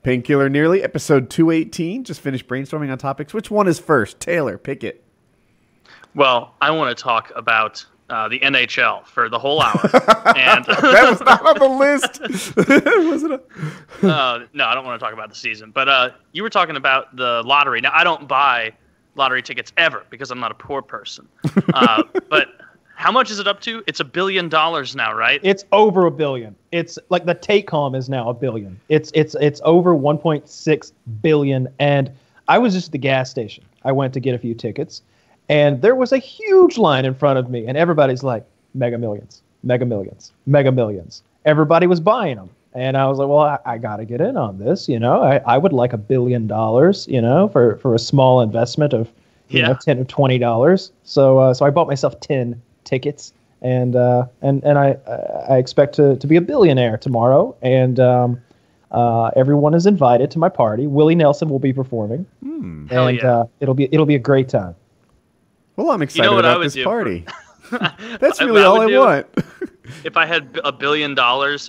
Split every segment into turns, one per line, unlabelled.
Painkiller Nearly, episode 218. Just finished brainstorming on topics. Which one is first? Taylor, pick it.
Well, I want to talk about the NHL for the whole hour. And
that was not on the list. Was it
no, I don't want to talk about the season. But you were talking about the lottery. Now, I don't buy lottery tickets ever because I'm not a poor person. But how much is it up to? It's $1 billion now, right?
It's over $1 billion. It's like the take home is now $1 billion. It's over 1.6 billion. And I was just at the gas station. I went to get a few tickets, and there was a huge line in front of me, and everybody's like, Mega Millions, Mega Millions, Mega Millions. Everybody was buying them. And I was like, well, I got to get in on this, you know. I would like $1 billion, you know, for a small investment of, you know, $10 or $20. So I bought myself 10 tickets, and I expect to be a billionaire tomorrow, and everyone is invited to my party. Willie Nelson will be performing,
Hell yeah.
It'll be a great time.
Well, I'm excited about this party. That's
What
really all I want.
If I had $1 billion,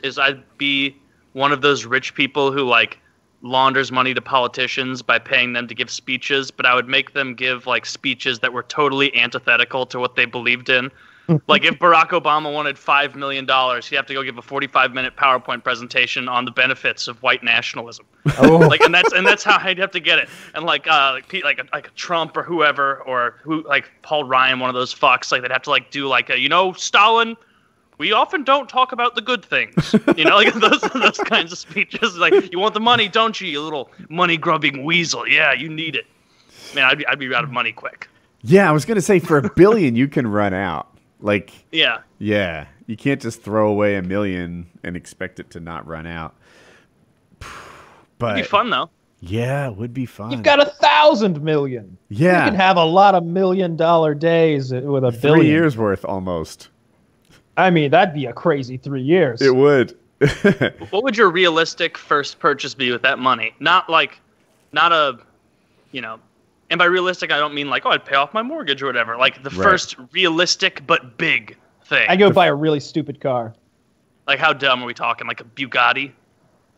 is I'd be one of those rich people who like launders money to politicians by paying them to give speeches, but I would make them give like speeches that were totally antithetical to what they believed in. Like if Barack Obama wanted $5 million, he'd have to go give a 45-minute PowerPoint presentation on the benefits of white nationalism.
Oh.
Like, and that's how I'd have to get it. And like a Trump or whoever, or who like Paul Ryan, one of those fucks, like they'd have to like do like a, you know, Stalin, we often don't talk about the good things, you know, like those kinds of speeches. Like, you want the money, don't you, you little money-grubbing weasel? Yeah, you need it. Man, I'd be out of money quick.
Yeah, I was going to say, for $1 billion, you can run out. Like,
yeah,
you can't just throw away $1 million and expect it to not run out. But
it'd be fun, though.
Yeah, it would be fun.
You've got 1,000 million.
Yeah.
You can have a lot of $1 million days with $1 billion.
3 years worth, almost.
I mean, that'd be a crazy 3 years.
It would.
What would your realistic first purchase be with that money? Not a, you know, and by realistic, I don't mean like, oh, I'd pay off my mortgage or whatever. Like the first realistic but big thing.
I go buy a really stupid car.
Like how dumb are we talking? Like a Bugatti?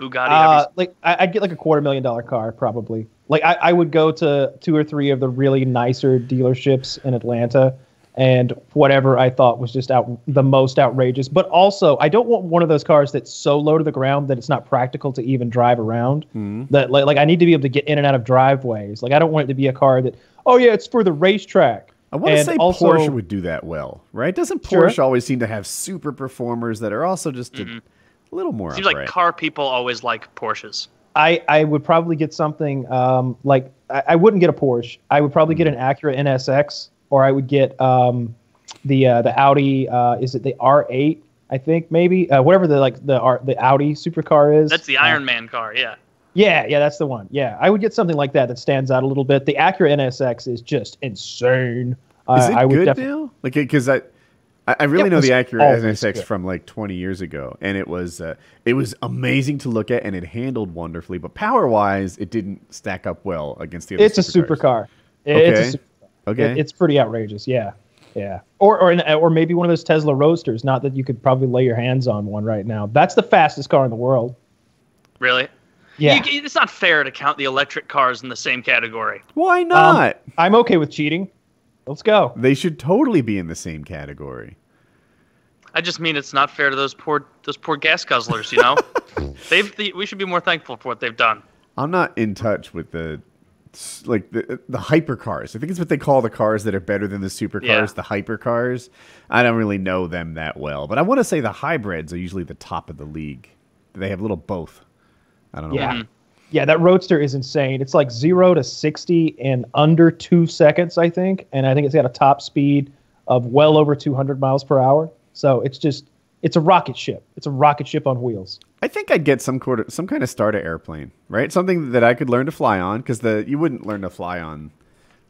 Like I'd get like a $250,000 car probably. Like I would go to 2 or 3 of the really nicer dealerships in Atlanta, and whatever I thought was just the most outrageous. But also, I don't want one of those cars that's so low to the ground that it's not practical to even drive around. That like I need to be able to get in and out of driveways. Like I don't want it to be a car that, oh yeah, it's for the racetrack.
I want to say also, Porsche would do that well, right? Doesn't Porsche always seem to have super performers that are also just a little more
Seems
upright?
Like car people always like Porsches.
I would probably get something like I wouldn't get a Porsche. I would probably get an Acura NSX. Or I would get the Audi. Is it the R8? I think maybe whatever the Audi supercar is.
That's the Iron Man car. Yeah.
Yeah, that's the one. Yeah, I would get something like that stands out a little bit. The Acura NSX is just insane.
Is it
I would
good now? Like, because I really know the Acura NSX
good.
from like 20 years ago, and it was amazing to look at, and it handled wonderfully. But power wise, it didn't stack up well against the other.
It's a supercar.
Okay.
It's a supercar.
Okay.
It's pretty outrageous, yeah. Or maybe one of those Tesla Roadsters. Not that you could probably lay your hands on one right now. That's the fastest car in the world.
Really?
Yeah.
It's not fair to count the electric cars in the same category.
Why not?
I'm okay with cheating. Let's go.
They should totally be in the same category.
I just mean it's not fair to those poor gas guzzlers. You know, we should be more thankful for what they've done.
I'm not in touch with the hypercars. I think it's what they call the cars that are better than the supercars, the hypercars. I don't really know them that well, but I want to say the hybrids are usually the top of the league. They have a little both. I don't know.
Yeah. Yeah, that Roadster is insane. It's like 0 to 60 in under 2 seconds, I think, and I think it's got a top speed of well over 200 miles per hour. So it's a rocket ship. It's a rocket ship on wheels.
I think I'd get some kind of starter airplane, right? Something that I could learn to fly on, because you wouldn't learn to fly on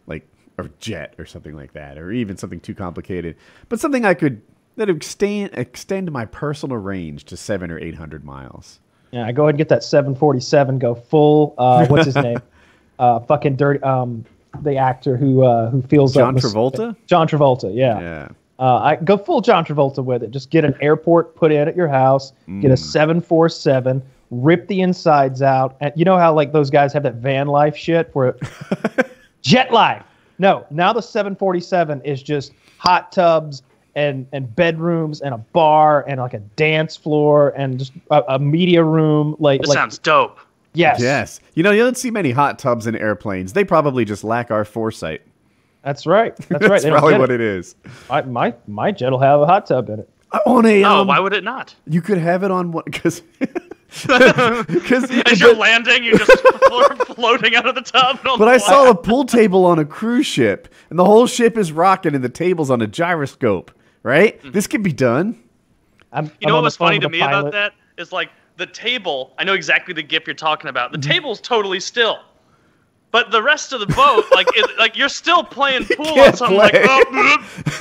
like a jet or something like that, or even something too complicated. But something that would extend my personal range to 700 or 800 miles.
Yeah, I go ahead and get that 747. Go full. What's his name? Fucking dirty. The actor who feels
John Travolta.
John Travolta. Yeah.
Yeah.
I go full John Travolta with it. Just get an airport put in at your house. Get a 747. rip the insides out. And you know how like those guys have that van life shit where jet life. No, now the 747 is just hot tubs and bedrooms and a bar and like a dance floor and just a media room.
This sounds dope.
Yes.
Yes. You don't see many hot tubs in airplanes. They probably just lack our foresight.
That's right. That's right.
That's probably what it is.
My jet will have a hot tub in it.
On a
why would it not?
You could have it on one because
as you're landing, you're just floating out of the tub.
But I saw a pool table on a cruise ship, and the whole ship is rocking, and the table's on a gyroscope. Right? Mm-hmm. This can be done.
You know what was funny to me about that is like the table. I know exactly the GIF you're talking about. The table's totally still. But the rest of the boat, like you're still playing pool on something like, it's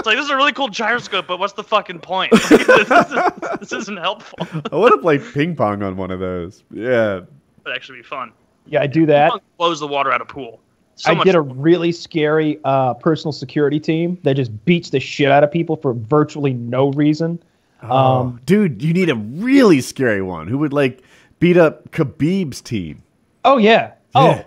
like this is a really cool gyroscope, but what's the fucking point? Like, this isn't helpful.
I want to play ping pong on one of those. Yeah,
that'd actually be fun.
Yeah, I do that.
Ping pong blows the water out of pool.
I get a really scary personal security team that just beats the shit out of people for virtually no reason.
Dude, you need a really scary one who would like beat up Khabib's team.
Oh yeah. Oh,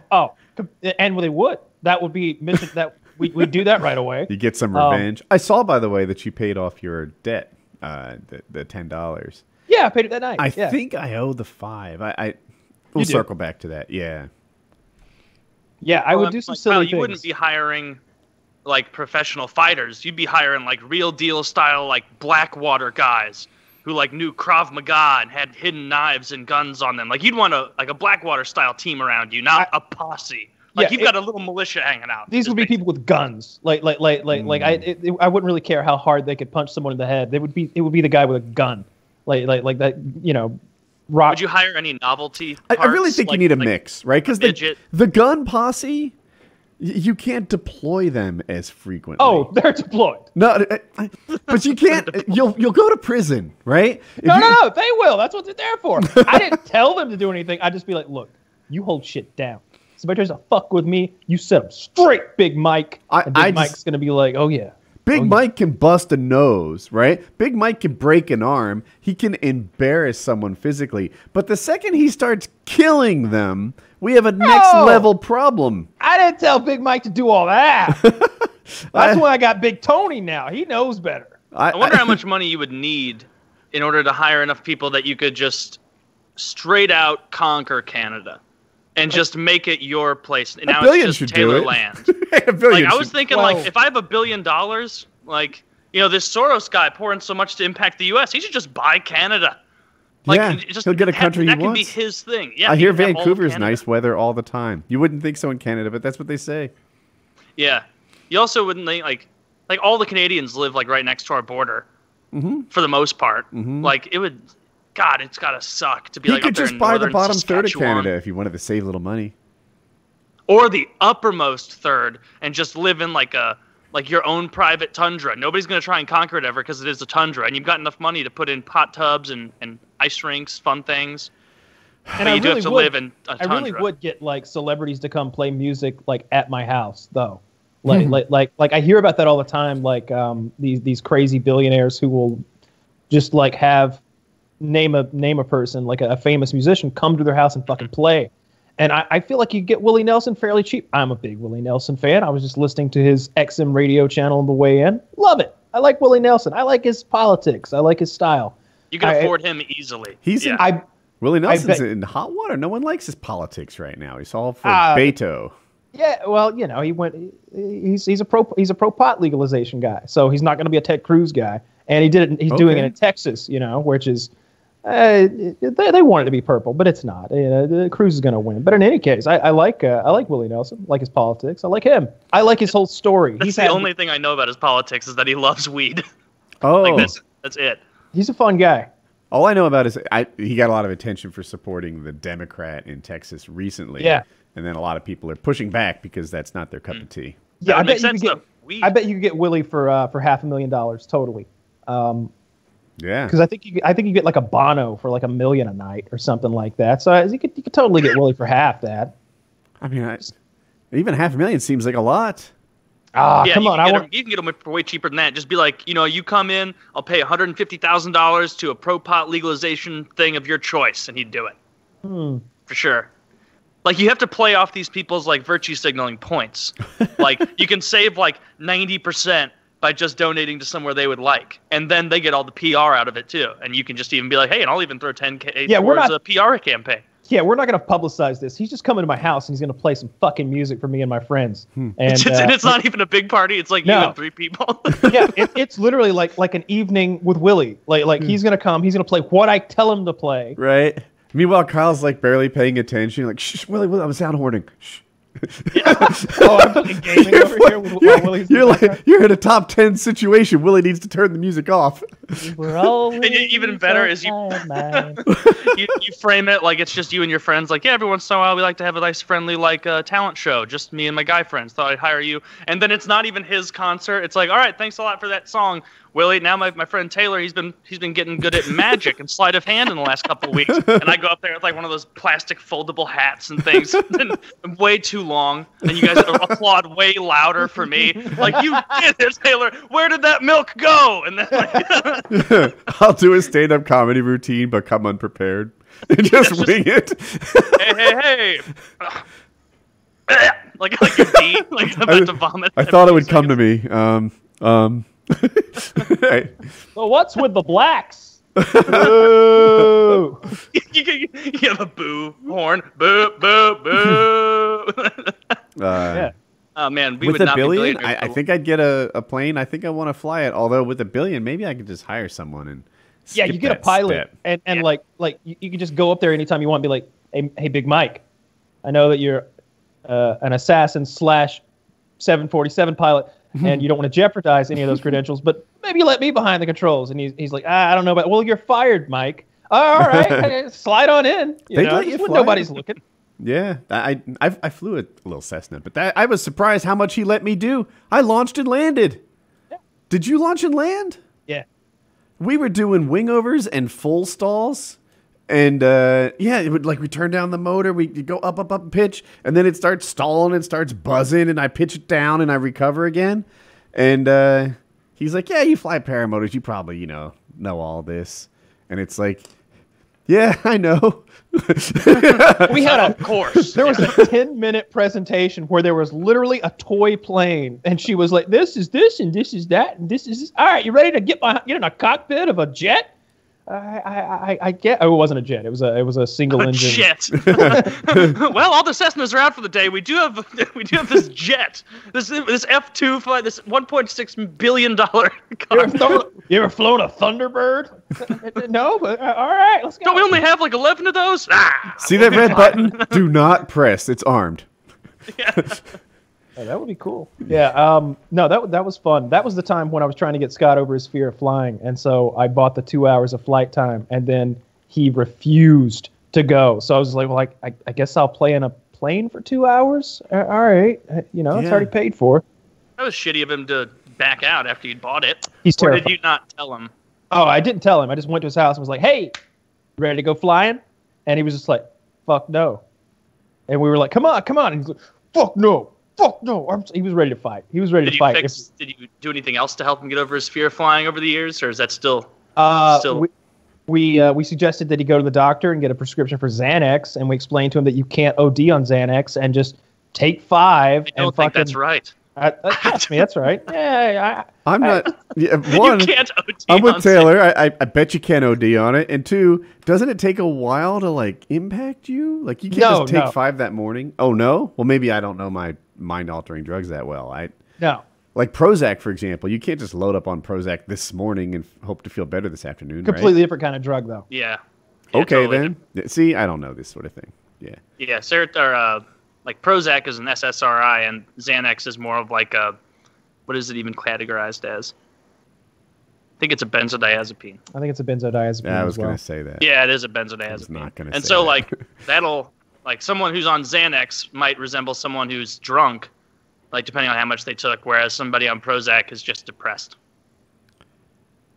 and they would. That would be mission. That we'd do that right away.
You get some revenge. I saw, by the way, that you paid off your debt, the $10.
Yeah, I paid it that night.
I think I owe the $5. We'll circle back to that. Yeah.
Yeah, I would do some silly things.
You wouldn't be hiring like professional fighters. You'd be hiring like real deal style like Blackwater guys who like knew Krav Maga and had hidden knives and guns on them. Like you'd want a Blackwater style team around you, not a posse. Like you've got a little militia hanging out.
These would be people with guns. I wouldn't really care how hard they could punch someone in the head. It would be the guy with a gun. Like that, rock.
Would you hire any novelty parts?
I really think you need a mix, right? Because the gun posse, you can't deploy them as frequently.
Oh, they're deployed.
No, but you can't. You'll go to prison, right?
No, they will. That's what they're there for. I didn't tell them to do anything. I'd just be like, look, you hold shit down. Somebody tries to fuck with me, you set them straight, Big Mike. And Big Mike's going to be like, oh, yeah.
Big Mike can bust a nose, right? Big Mike can break an arm. He can embarrass someone physically. But the second he starts killing them, we have a next level problem.
I didn't tell Big Mike to do all that. That's why I got Big Tony now. He knows better.
I wonder how much money you would need in order to hire enough people that you could just straight out conquer Canada. And just make it your place. Now it's just Taylor land. I was thinking, if I have $1 billion, this Soros guy pouring so much to impact the U.S., he should just buy Canada.
He'll get a country he wants.
That can be his thing. Yeah,
I hear Vancouver's nice weather all the time. You wouldn't think so in Canada, but that's what they say.
Yeah. You also wouldn't think, like all the Canadians live, right next to our border, for the most part. Mm-hmm. It would... God, it's gotta suck to be up there in northern Saskatchewan. You could just buy the bottom third of Canada
if you wanted to save a little money,
or the uppermost third, and just live in your own private tundra. Nobody's gonna try and conquer it ever because it is a tundra, and you've got enough money to put in hot tubs and ice rinks, fun things. And you do have to live in a tundra.
I really would get celebrities to come play music at my house though. I hear about that all the time. These crazy billionaires who will just have. Name a person, like a famous musician, come to their house and fucking play. And I feel like you get Willie Nelson fairly cheap. I'm a big Willie Nelson fan. I was just listening to his XM radio channel on the way in. Love it. I like Willie Nelson. I like his politics. I like his style.
You can afford him easily.
Willie Nelson's in hot water. No one likes his politics right now. He's all for Beto.
Yeah, well, he went. He's a pro pot legalization guy. So he's not going to be a Ted Cruz guy. And he did it. He's doing it in Texas, which is. They want it to be purple, but it's not. Cruz is going to win. But in any case, I like Willie Nelson. I like his politics. I like him. I like his whole story.
That's the only thing I know about his politics is that he loves weed.
Oh,
that's it.
He's a fun guy.
All I know about is he got a lot of attention for supporting the Democrat in Texas recently.
Yeah,
and then a lot of people are pushing back because that's not their cup of tea.
Yeah, I bet you could get Willie for $500,000 totally.
Yeah,
because I think you get a Bono for $1 million a night or something like that. So you could totally get Willie for half that.
I mean, even $500,000 seems like a lot.
Ah,
Yeah,
come on.
you can get them for way cheaper than that. Just be like, you come in, I'll pay $150,000 to a pro pot legalization thing of your choice, and he'd do it. For sure. Like, you have to play off these people's, like, virtue signaling points. Like, you can save, like, 90% by just donating to somewhere they would like. And then they get all the PR out of it, too. And you can just even be like, hey, and I'll even throw $10K towards a PR campaign.
Yeah, we're not going to publicize this. He's just coming to my house and he's going to play some fucking music for me and my friends. And
it's not even a big party. It's like you and 3 people.
Yeah, it's literally like an evening with Willie. Like he's going to come. He's going to play what I tell him to play.
Right. Meanwhile, Kyle's like barely paying attention. Like, shh, Willie, I'm sound horning. Shh.
Oh, I'm fucking gaming over here. Willie's
you're in a top 10 situation. Willie needs to turn the music off.
And even better is you frame it like it's just you and your friends. Like, yeah, every once in a while we like to have a nice friendly talent show. Just me and my guy friends. Thought I'd hire you. And then it's not even his concert. It's like, all right, thanks a lot for that song, Willie. Now my friend Taylor, he's been getting good at magic and sleight of hand in the last couple of weeks. And I go up there with like one of those plastic foldable hats and things, and way too long. And you guys applaud way louder for me. Like, you did it, Taylor. Where did that milk go? And then
I'll do a stand-up comedy routine, but come unprepared and just wing it.
Hey. like a bee, like about to vomit.
I thought it would come to me. Right.
So what's with the blacks? Boo!
You have a boo horn. Boo, boo, boo.
Yeah.
Oh, man.
With $1 billion, I think I'd get a plane. I think I want to fly it. Although with $1 billion, maybe I could just hire someone and
you get a pilot.
step.
And like you can just go up there anytime you want and be like, hey, Big Mike, I know that you're an assassin / 747 pilot. And you don't want to jeopardize any of those credentials, but maybe let me behind the controls. And he's like, I don't know about. Well, you're fired, Mike. All right, slide on in.
Let you
when
fly.
nobody's looking.
Yeah, I flew a little Cessna, but I was surprised how much he let me do. I launched and landed.
Yeah.
Did you launch and land?
Yeah.
We were doing wingovers and full stalls. And it would we turn down the motor, we go up pitch, and then it starts stalling and starts buzzing, and I pitch it down and I recover again. And he's like, yeah, you fly paramotors, you probably, know all this. And it's like, yeah, I know.
We had of course.
There was a 10-minute presentation where there was literally a toy plane, and she was like, this is this, and this is that, and this is this. All right, you ready to get in a cockpit of a jet? I get. Oh, it wasn't a jet. It was a single engine.
Jet. Well, all the Cessnas are out for the day. We do have this jet. This F2 flight. This $1.6 billion car.
You ever flown a Thunderbird? No, but all right, let's go.
Don't we only have 11 of those?
See that red button? Do not press. It's armed.
Yeah.
Oh, that would be cool. Yeah. No, that was fun. That was the time when I was trying to get Scott over his fear of flying, and so I bought the 2 hours of flight time, and then he refused to go. So I was like, well, I guess I'll play in a plane for 2 hours. All right, it's already paid for.
That was shitty of him to back out after you'd bought it.
He's terrified.
Or did you not tell him?
Oh, I didn't tell him. I just went to his house and was like, hey, ready to go flying? And he was just like, fuck no. And we were like, come on. And he's like, fuck no. Fuck no! He was ready to fight. Did
you do anything else to help him get over his fear of flying over the years, or is that still?
We suggested that he go to the doctor and get a prescription for Xanax, and we explained to him that you can't OD on Xanax and just take 5.
I don't think that's right.
Trust me, that's right. Yeah,
I'm not. Yeah, one,
you can't OD
I'm with
on
Taylor. I bet you can't OD on it. And 2, doesn't it take a while to impact you? You can't just take 5 that morning. Oh no? Well, maybe I don't know my mind-altering drugs that well.
No.
Like Prozac, for example. You can't just load up on Prozac this morning and hope to feel better this afternoon.
Completely different kind of drug, though.
Yeah.
Okay, totally then. See, I don't know this sort of thing. Yeah.
Yeah, Prozac is an SSRI, and Xanax is more of what is it even categorized as? I think it's a benzodiazepine.
I think it's a benzodiazepine.
Yeah, I was going to say that.
Yeah, it is a benzodiazepine. I was not going to say that. That'll, someone who's on Xanax might resemble someone who's drunk, depending on how much they took, whereas somebody on Prozac is just depressed.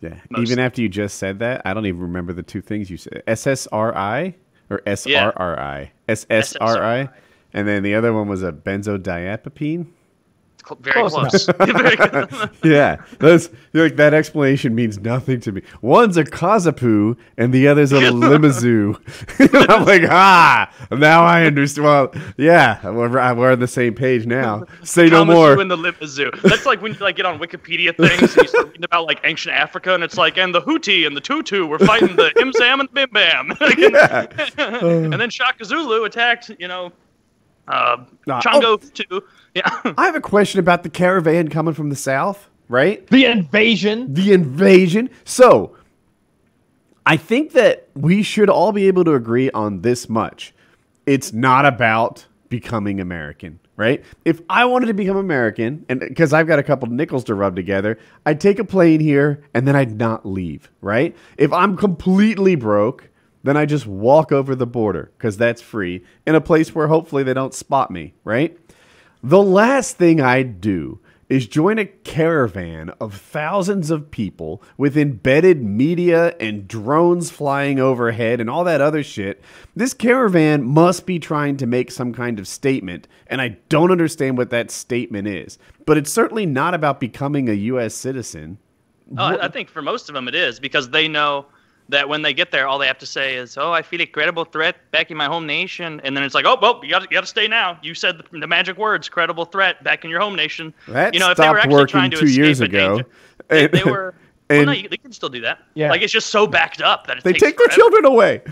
Yeah, even after you just said that, I don't even remember the 2 things you said. SSRI or SRRI? SSRI. And then the other one was a benzodiazepine.
Very
Close
close. Very good.
Yeah, that explanation means nothing to me. One's a Kazapu and the other's a Limousin. I'm like, now I understand. Well, yeah, we're on the same page now. Say no more.
In the Limousin. That's like when you like get on Wikipedia things and you start reading about like ancient Africa, and it's like, and the Houthi and the Tutu were fighting the Imzam and the Bim Bam. And then Shaka Zulu attacked, Chongo too. Yeah.
I have a question about the caravan coming from the south, right?
The invasion.
The invasion. So, I think that we should all be able to agree on this much. It's not about becoming American, right? If I wanted to become American, and because I've got a couple nickels to rub together, I'd take a plane here and then I'd not leave, right? If I'm completely broke, then I just walk over the border because that's free in a place where hopefully they don't spot me, right? The last thing I'd do is join a caravan of thousands of people with embedded media and drones flying overhead and all that other shit. This caravan must be trying to make some kind of statement, and I don't understand what that statement is. But it's certainly not about becoming a U.S. citizen.
Oh, I think for most of them it is, because they know that when they get there, all they have to say is, "Oh, I feel a credible threat back in my home nation," and then it's like, "Oh, well, you got to stay now. You said the magic words, credible threat, back in your home nation."
That
if they were
stopped
actually
working
trying to
2 years
escape a
ago.
danger, they were. Well, no, they can still do that.
Yeah.
Like it's just so backed up that
They
takes
take their
forever.
children away.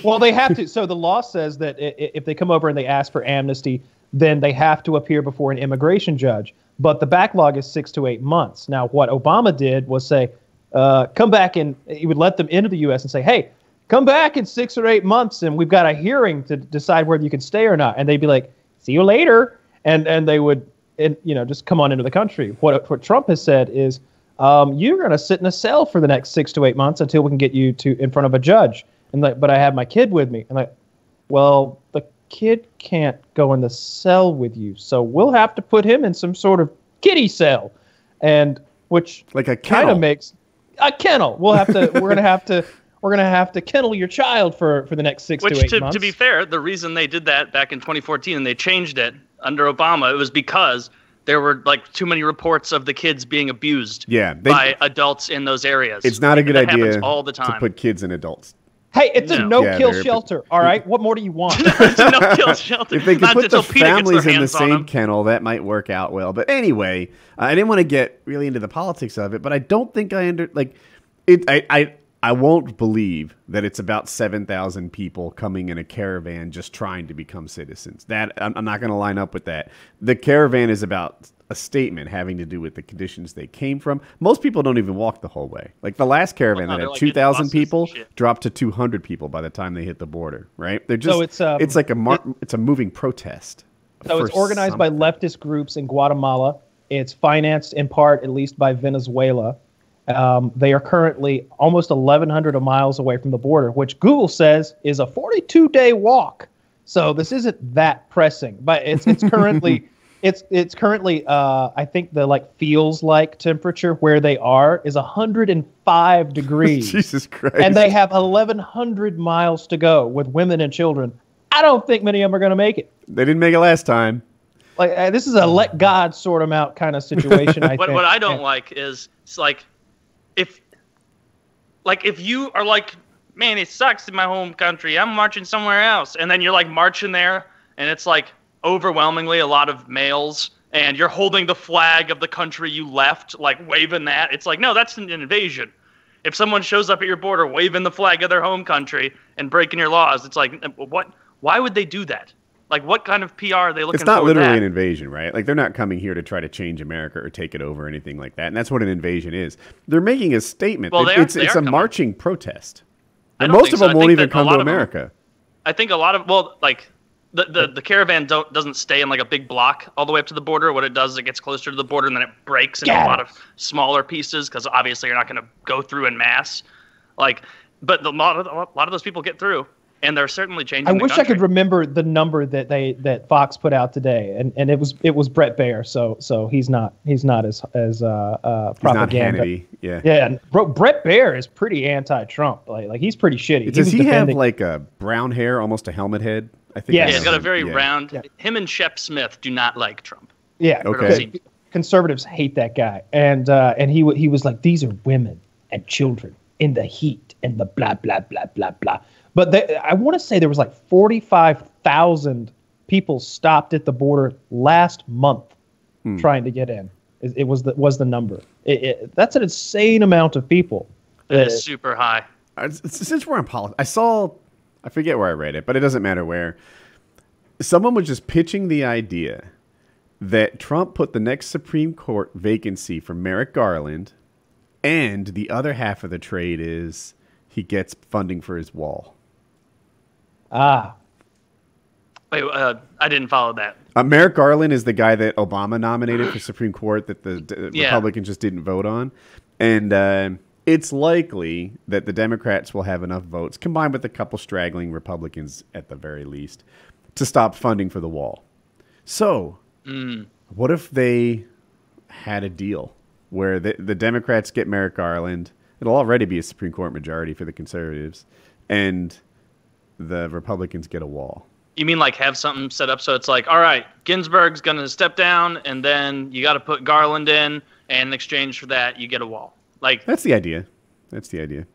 Well, they have to. So the law says that if they come over and they ask for amnesty, then they have to appear before an immigration judge. But the backlog is 6 to 8 months. Now, what Obama did was say, come back, and he would let them into the U.S. and say, hey, come back in 6 or 8 months, and we've got a hearing to decide whether you can stay or not. And they'd be like, see you later. And they would, just come on into the country. What Trump has said is, you're going to sit in a cell for the next 6 to 8 months until we can get you in front of a judge. And but I have my kid with me. And well, the kid can't go in the cell with you, so we'll have to put him in some sort of kiddie cell, and which
like a
kind of makes a kennel. We're gonna have to kennel your child for the next 6 to 8 months.
To be fair, the reason they did that back in 2014 and they changed it under Obama, it was because there were like too many reports of the kids being abused by adults in those areas.
It's not a good idea
happens all the time.
to put kids in adults.
Hey, it's a no-kill shelter, all right? What more do you want?
It's a no-kill shelter.
If they could put the
until PETA gets
families
their
in the
hands on
same
them.
kennel, that might work out well. But anyway, I didn't want to get really into the politics of it, but I don't think I won't believe that it's about 7,000 people coming in a caravan just trying to become citizens. That I'm not going to line up with that. The caravan is about a statement having to do with the conditions they came from. Most people don't even walk the whole way. Like the last caravan that had 2,000 people dropped to 200 people by the time they hit the border, right? They're just it's like it's a moving protest.
So it's organized by leftist groups in Guatemala. It's financed in part, at least, by Venezuela. They are currently almost 1,100 miles away from the border, which Google says is a 42-day walk. So this isn't that pressing, but it's currently it's currently I think the feels like temperature where they are is 105 degrees.
Jesus Christ!
And they have 1,100 miles to go with women and children. I don't think many of them are going to make it.
They didn't make it last time.
This is a let God sort them out kind of situation. I think.
What I don't like is it's if you are like, man, it sucks in my home country, I'm marching somewhere else, and then you're marching there, and it's overwhelmingly a lot of males, and you're holding the flag of the country you left, waving that. It's no, that's an invasion. If someone shows up at your border waving the flag of their home country and breaking your laws, it's what? Why would they do that? What kind of PR are they looking for?
It's not
with
literally
that?
an invasion, right? They're not coming here to try to change America or take it over or anything like that. And that's what an invasion is. They're making a statement.
Well,
it's a marching protest. And
don't
most
think
of
so.
them
I
won't
think
even
that
come
a lot
to
of them-
America.
I think a lot of the caravan doesn't stay in a big block all the way up to the border. What it does is it gets closer to the border and then it breaks into a lot of smaller pieces because obviously you're not going to go through en masse. But a lot of those people get through, and they're certainly changing.
I
the
wish I
country.
could remember the number that Fox put out today, and it was Brett Baer. So he's not as propaganda.
He's not Hannity. Yeah.
Yeah, and Brett Baer is pretty anti-Trump. He's pretty shitty.
Does he have a brown hair, almost a helmet head? I think.
Yes.
Yeah, he's got a very round.
Yeah.
Him and Shep Smith do not like Trump.
Yeah.
Okay.
Conservatives hate that guy, and he was like, these are women and children in the heat and the blah blah blah blah blah. But I want to say there was like 45,000 people stopped at the border last month trying to get in. It was the number. That's an insane amount of people.
That is super high.
Since we're on politics, I forget where I read it, but it doesn't matter where. Someone was just pitching the idea that Trump put the next Supreme Court vacancy for Merrick Garland, and the other half of the trade is he gets funding for his wall.
Ah.
Wait, I didn't follow that.
Merrick Garland is the guy that Obama nominated for Supreme Court that the Republicans just didn't vote on. And it's likely that the Democrats will have enough votes, combined with a couple straggling Republicans at the very least, to stop funding for the wall. So, what if they had a deal where the Democrats get Merrick Garland? It'll already be a Supreme Court majority for the conservatives, and the Republicans get a wall.
You mean like have something set up so it's like, all right, Ginsburg's going to step down, and then you got to put Garland in, and in exchange for that, you get a wall. Like
That's the idea. That's the idea.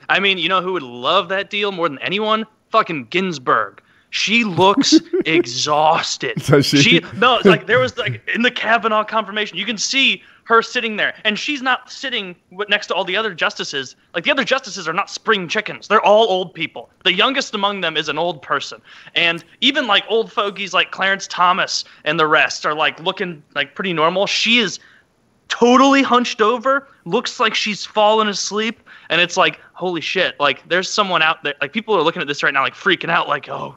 I mean, you know who would love that deal more than anyone? Fucking Ginsburg. She looks exhausted.
Does she?
No, it's like there was like in the Kavanaugh confirmation, you can see her sitting there, and she's not sitting next to all the other justices. Like the other justices are not spring chickens; they're all old people. The youngest among them is an old person, and even like old fogies like Clarence Thomas and the rest are like looking like pretty normal. She is totally hunched over, looks like she's fallen asleep, and it's like, holy shit, like there's someone out there, like people are looking at this right now like freaking out, like, oh,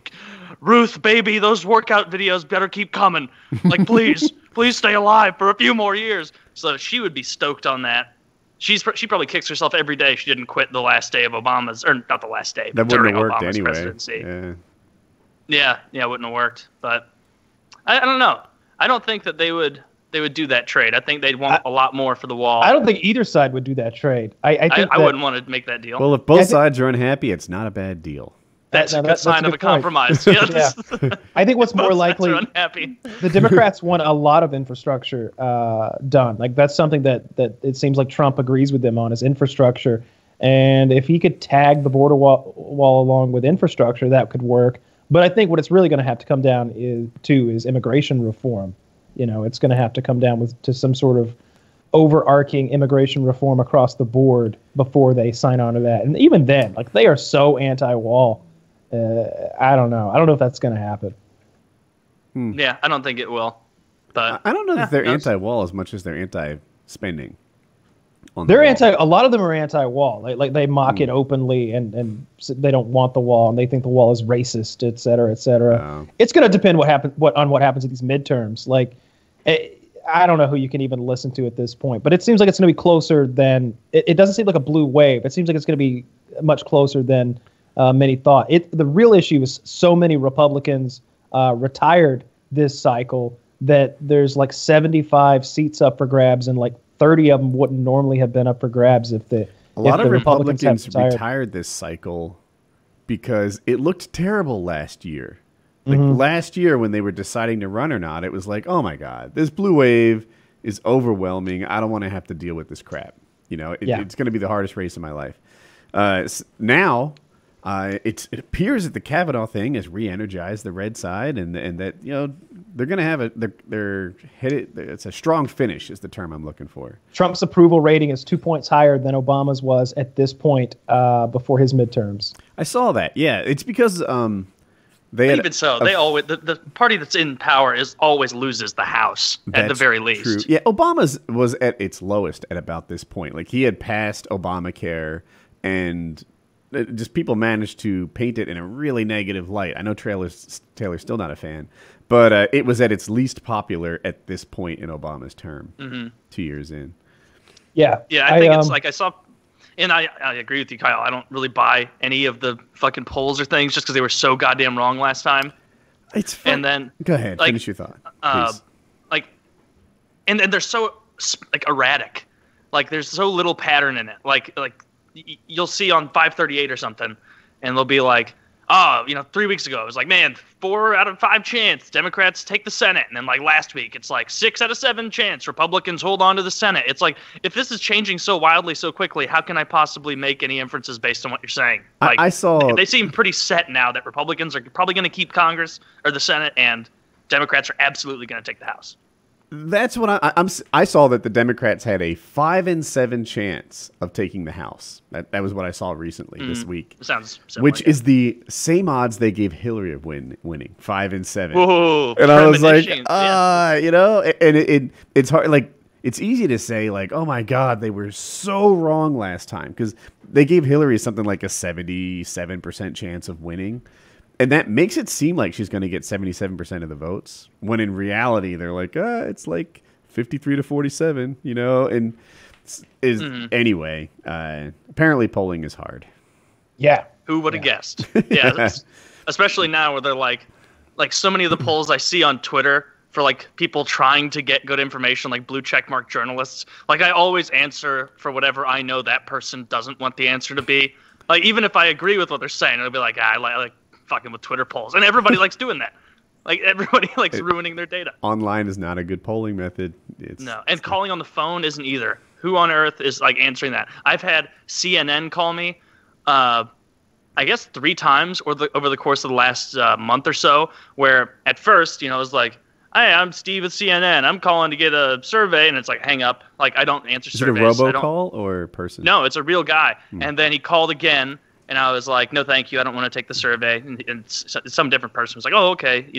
Ruth, baby, those workout videos better keep coming, like please stay alive for a few more years. So she would be stoked on that. She probably kicks herself every day she didn't quit the last day of Obama's, or not the last day, but
that wouldn't
during
have worked
Obama's
anyway.
presidency. Yeah, it wouldn't have worked, but I don't know. I don't think that they would do that trade. I think they'd want a lot more for the wall.
I don't think either side would do that trade. I
wouldn't want to make that deal.
Well, if both sides are unhappy, it's not a bad deal.
That's a good sign of a compromise.
Yeah. I think what's more
Both sides
likely,
are unhappy.
the Democrats want a lot of infrastructure done. Like that's something that it seems like Trump agrees with them on is infrastructure. And if he could tag the border wall along with infrastructure, that could work. But I think what it's really going to have to come down is immigration reform. You know, it's going to have to come down to some sort of overarching immigration reform across the board before they sign on to that. And even then, like they are so anti-wall. I don't know. I don't know if that's going to happen.
Yeah, I don't think it will. But
I don't know that they're anti-wall as much as they're anti-spending.
They're a lot of them are anti-wall. Like they mock it openly, and they don't want the wall, and they think the wall is racist, et cetera, et cetera.
Oh.
It's going to depend what happens at these midterms. Like, I don't know who you can even listen to at this point, but it seems like it's going to be closer than it doesn't seem like a blue wave. It seems like it's going to be much closer than many thought. The real issue is so many Republicans retired this cycle that there's like 75 seats up for grabs, and like 30 of them wouldn't normally have been up for grabs if the
Republicans retired this cycle because it looked terrible last year. Like last year when they were deciding to run or not, it was like, oh my God, this blue wave is overwhelming. I don't want to have to deal with this crap. You know, it's going to be the hardest race of my life. Now, it appears that the Kavanaugh thing has re-energized the red side, and that they're going to have they're headed. It's a strong finish is the term I'm looking for.
Trump's approval rating is 2 points higher than Obama's was at this point before his midterms.
I saw that. Yeah, it's because
even so, they always the party that's in power always loses the House at the very least.
True. Yeah, Obama's was at its lowest at about this point. Like he had passed Obamacare, and just people managed to paint it in a really negative light. I know Taylor's still not a fan, but it was at its least popular at this point in Obama's term, 2 years in.
Yeah,
I think it's like I saw. And I agree with you, Kyle. I don't really buy any of the fucking polls or things just because they were so goddamn wrong last time.
It's fun.
And then
go ahead, finish your thought.
And they're so erratic. Like there's so little pattern in it. Like you'll see on 538 or something, and they'll be like, oh, 3 weeks ago, it was like, man, 4 out of 5 chance Democrats take the Senate. And then like last week, it's like 6 out of 7 chance Republicans hold on to the Senate. It's like, if this is changing so wildly, so quickly, how can I possibly make any inferences based on what you're saying? Like,
I saw...
They seem pretty set now that Republicans are probably going to keep Congress or the Senate, and Democrats are absolutely going to take the House.
That's what I saw, that the Democrats had a 5 in 7 chance of taking the House. That was what I saw recently this week.
Sounds similar,
which is the same odds they gave Hillary of winning, 5 in 7.
Whoa,
and I was like,
yeah.
and it's hard. Like, it's easy to say, like, oh my God, they were so wrong last time, because they gave Hillary something like a 77% chance of winning. And that makes it seem like she's going to get 77% of the votes, when in reality they're like, it's like 53 to 47, and anyway, apparently polling is hard.
Yeah.
Who would have guessed? Yeah, especially now where they're like so many of the polls I see on Twitter for like people trying to get good information, like blue checkmark journalists. Like, I always answer for whatever I know that person doesn't want the answer to be. Like, even if I agree with what they're saying, it'll be like, I like fucking with Twitter polls, and everybody likes doing that. Like, everybody likes ruining their data.
Online is not a good polling method.
No, and calling on the phone isn't either. Who on earth is like answering that? I've had CNN call me, I guess 3 times over the course of the last month or so. Where at first, it was like, "Hi, I'm Steve at CNN. I'm calling to get a survey," and it's like, hang up. Like, I don't answer surveys.
Is it a robocall or person?
No, it's a real guy. And then he called again. And I was like, no, thank you. I don't want to take the survey. And some different person was like, oh, okay,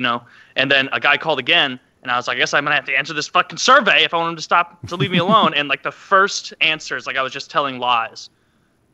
And then a guy called again, and I was like, I guess I'm going to have to answer this fucking survey if I want him to leave me alone. And, like, the first answers, like, I was just telling lies.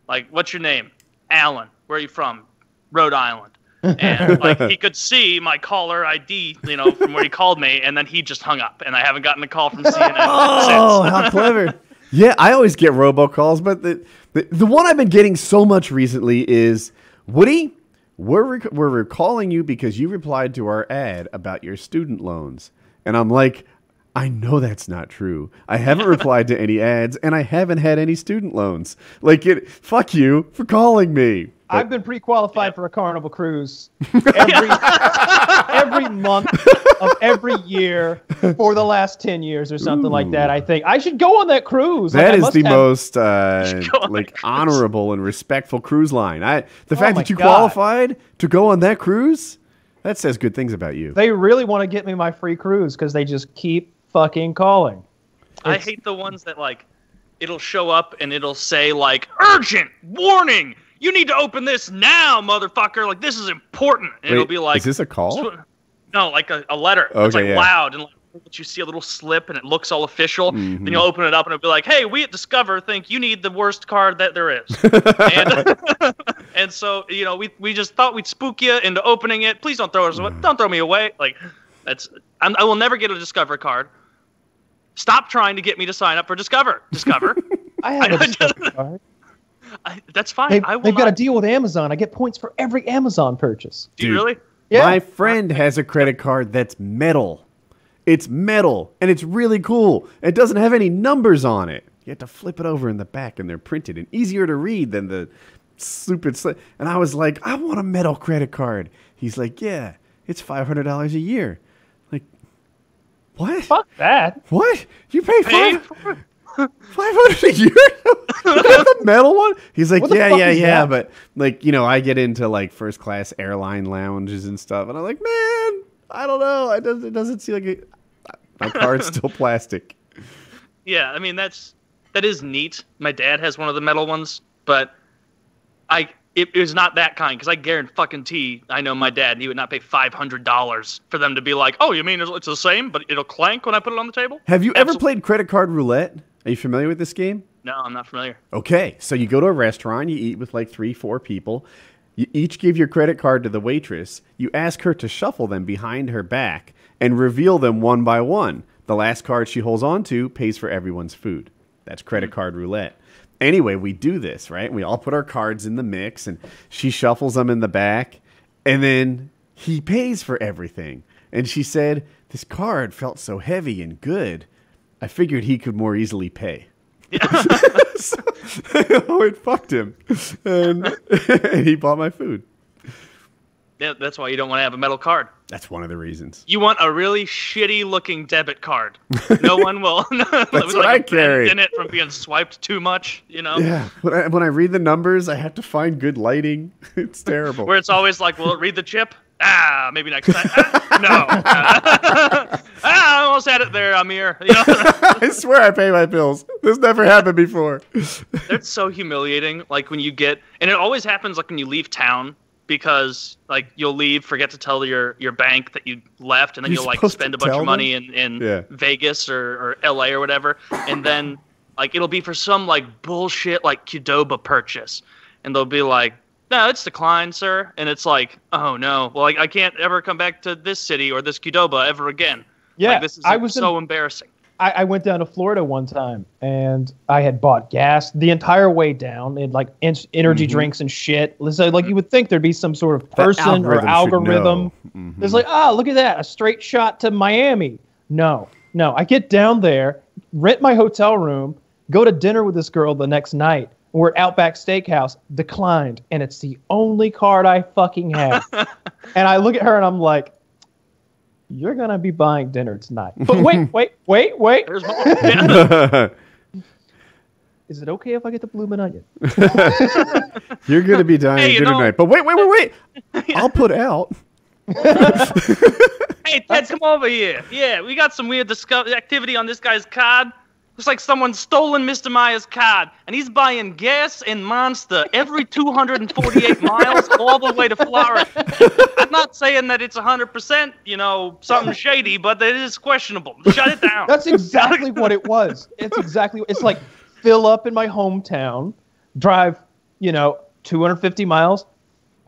Like, what's your name? Alan. Where are you from? Rhode Island. And, like, he could see my caller ID, from where he called me, and then he just hung up. And I haven't gotten a call from CNN since.
Oh, how clever. Yeah, I always get robocalls, but the one I've been getting so much recently is, Woody, we're recalling you because you replied to our ad about your student loans. And I'm like, I know that's not true. I haven't replied to any ads, and I haven't had any student loans. Like, fuck you for calling me. But
I've been pre-qualified for a Carnival cruise every month of every year for the last 10 years or something like that. I think I should go on that cruise.
That is the most honorable and respectful cruise line. The fact that you qualified to go on that cruise, that says good things about you.
They really want to get me my free cruise because they just keep fucking calling.
I hate the ones that, like, it'll show up and it'll say, like, urgent warning. You need to open this now, motherfucker. Like, this is important. And it'll be like,
is this a call?
No, like a letter.
Okay,
it's like loud, and like you see a little slip and it looks all official. Then you'll open it up and it'll be like, hey, we at Discover think you need the worst card that there is. And so, we just thought we'd spook you into opening it. Please don't throw me away. Like, I will never get a Discover card. Stop trying to get me to sign up for Discover.
I have a Discover card.
That's fine.
They've got a deal with Amazon. I get points for every Amazon purchase.
Do you really?
Yeah.
My friend has a credit card that's metal. It's metal, and it's really cool. It doesn't have any numbers on it. You have to flip it over in the back, and they're printed and easier to read than the stupid slip. And I was like, I want a metal credit card. He's like, yeah, it's $500 a year. Like, what?
Fuck that.
What? You pay $500 a year? You got the metal one? He's like, yeah, but like, I get into like first class airline lounges and stuff, and I'm like, man, I don't know. It doesn't seem like my card's still plastic.
Yeah, I mean that is neat. My dad has one of the metal ones, but it was not that kind, because I guarantee I know my dad, he would not pay $500 for them to be like, oh, you mean it's the same, but it'll clank when I put it on the table?
Have you ever played credit card roulette? Are you familiar with this game?
No, I'm not familiar.
Okay, so you go to a restaurant, you eat with like 3-4 people. You each give your credit card to the waitress. You ask her to shuffle them behind her back and reveal them one by one. The last card she holds on to pays for everyone's food. That's credit card roulette. Anyway, we do this, right? We all put our cards in the mix, and she shuffles them in the back, and then he pays for everything. And she said, this card felt so heavy and good, I figured he could more easily pay. Yeah. So, it fucked him. And he bought my food.
Yeah, that's why you don't want to have a metal card.
That's one of the reasons.
You want a really shitty-looking debit card. No one will.
That's
with
what
like
I
a bend
carry.
in it from being swiped too much.
Yeah. When I read the numbers, I have to find good lighting. It's terrible.
Where it's always like, will it read the chip? Maybe next time. No. I almost had it there, Amir.
I swear I pay my bills. This never happened before.
That's so humiliating. Like when you get, and it always happens like when you leave town, because like you'll leave, forget to tell your bank that you left, and then you'll like spend a bunch of money in Vegas or LA or whatever, and then like it'll be for some like bullshit like Qdoba purchase, and they'll be like, no, it's declined, sir. And it's like, oh no, well, I can't ever come back to this city or this Qdoba ever again.
Yeah,
like, this is so embarrassing.
I went down to Florida one time, and I had bought gas the entire way down, and like energy drinks and shit. So, like you would think there'd be some sort of person or algorithm. It's like, look at that, a straight shot to Miami. No. I get down there, rent my hotel room, go to dinner with this girl the next night. We're at Outback Steakhouse, declined, and it's the only card I fucking have. And I look at her and I'm like, you're going to be buying dinner tonight. But wait.
There's more. Yeah.
Is it okay if I get the bloomin' onion?
You're going to be dying dinner tonight. But wait. I'll put out.
Hey, Ted, come over here. Yeah, we got some weird activity on this guy's card. Looks like someone stolen Mr. Meyer's card, and he's buying gas and Monster every 248 miles all the way to Florida. I'm not saying that it's 100%, something shady, but it is questionable. Shut it down.
That's exactly what it was. It's like fill up in my hometown, drive, 250 miles,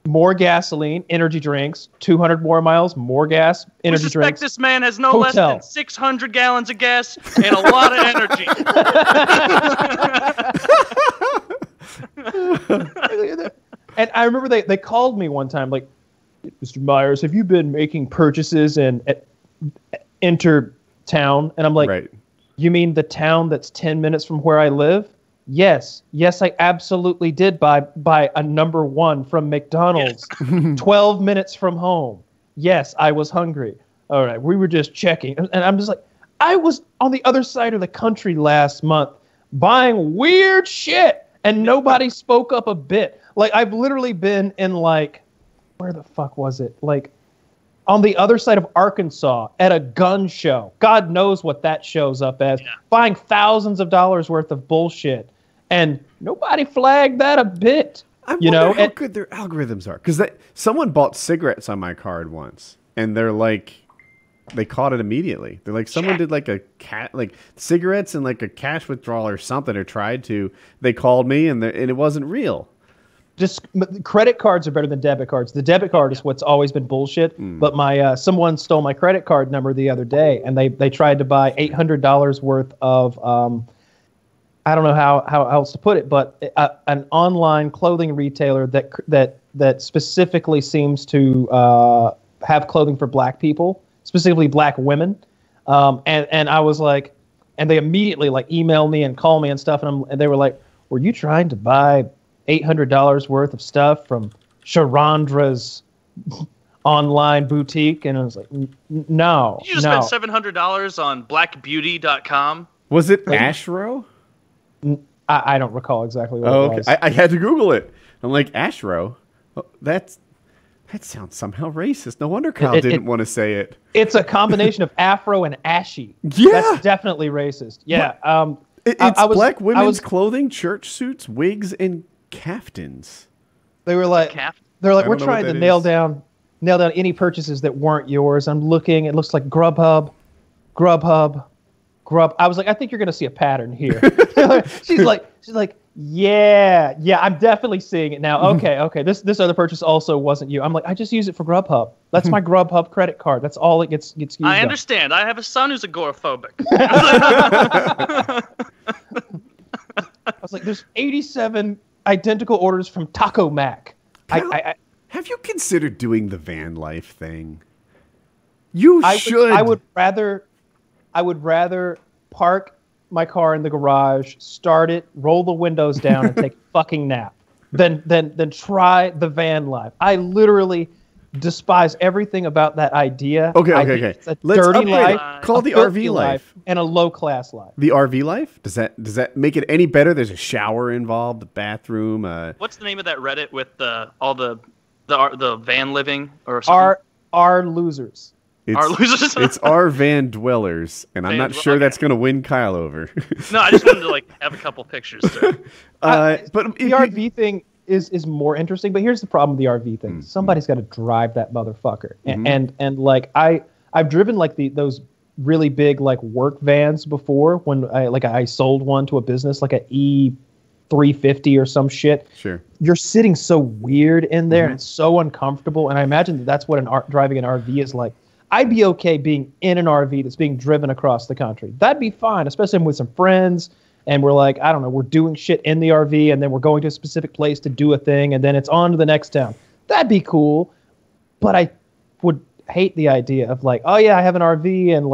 more gasoline, energy drinks, 200 more miles, more gas, energy drinks.
This man has no less than 600 gallons of gas and a lot of energy.
And I remember they called me one time, like, Mr. Myers, have you been making purchases in enter town? And I'm like,
right.
You mean the town that's 10 minutes from where I live? Yes, I absolutely did buy a number one from McDonald's 12 minutes from home. Yes, I was hungry. All right, we were just checking. And I'm just like, I was on the other side of the country last month buying weird shit, and nobody spoke up a bit. Like, I've literally been in, like, where the fuck was it? Like, on the other side of Arkansas at a gun show. God knows what that shows up as. Yeah. Buying thousands of dollars worth of bullshit. And nobody flagged that a bit.
I wonder how good their algorithms are. Because someone bought cigarettes on my card once, and they're like, they caught it immediately. They're like, someone did like cigarettes and like a cash withdrawal or something, or tried to. They called me, and it wasn't real.
Just credit cards are better than debit cards. The debit card is what's always been bullshit. But someone stole my credit card number the other day, and they tried to buy $800 worth of I don't know how else to put it, but an online clothing retailer that specifically seems to have clothing for black people, specifically black women. And I was like, and they immediately like emailed me and called me and stuff, and they were like, "Were you trying to buy $800 worth of stuff from Sharondra's online boutique?" And I was like, no.
Did you just spend $700 on blackbeauty.com?
Was it Ashro?
I don't recall exactly what it was.
I had to Google it. I'm like, Ashro? That sounds somehow racist. No wonder Kyle didn't want to say it.
It's a combination of Afro and Ashy.
Yeah.
That's definitely racist. Yeah.
It's black women's clothing, church suits, wigs, and caftans.
They were like, we're trying to nail down any purchases that weren't yours. I'm looking. It looks like Grubhub. I was like, I think you're going to see a pattern here. She's like, yeah, I'm definitely seeing it now. Okay. This other purchase also wasn't you. I'm like, I just use it for Grubhub. That's my Grubhub credit card. That's all it gets used.
I understand. I have a son who's agoraphobic.
I was like, there's 87 identical orders from Taco Mac.
Kyle, have you considered doing the van life thing? You should.
I would rather park my car in the garage, start it, roll the windows down, and take a fucking nap than try the van life. I literally despise everything about that idea.
Okay.
It's a
Let's
dirty
upgrade
life,
it. Call
a
it the
filthy
RV life.
and a low class life.
The RV life? Does that make it any better? There's a shower involved, a bathroom.
What's the name of that Reddit with all the van living or something?
Are losers.
Our losers.
It's our van dwellers, and I'm not sure that's going to win Kyle over.
No, I just wanted to have a couple pictures.
But
the RV thing is more interesting. But here's the problem with the RV thing: somebody's got to drive that motherfucker. And I've driven those really big work vans before. When I sold one to a business, like a E350 or some shit.
Sure.
You're sitting so weird in there, and it's so uncomfortable. And I imagine that's what driving an RV is like. I'd be okay being in an RV that's being driven across the country. That'd be fine, especially with some friends, and we're we're doing shit in the RV, and then we're going to a specific place to do a thing, and then it's on to the next town. That'd be cool, but I would hate the idea of oh yeah, I have an RV, and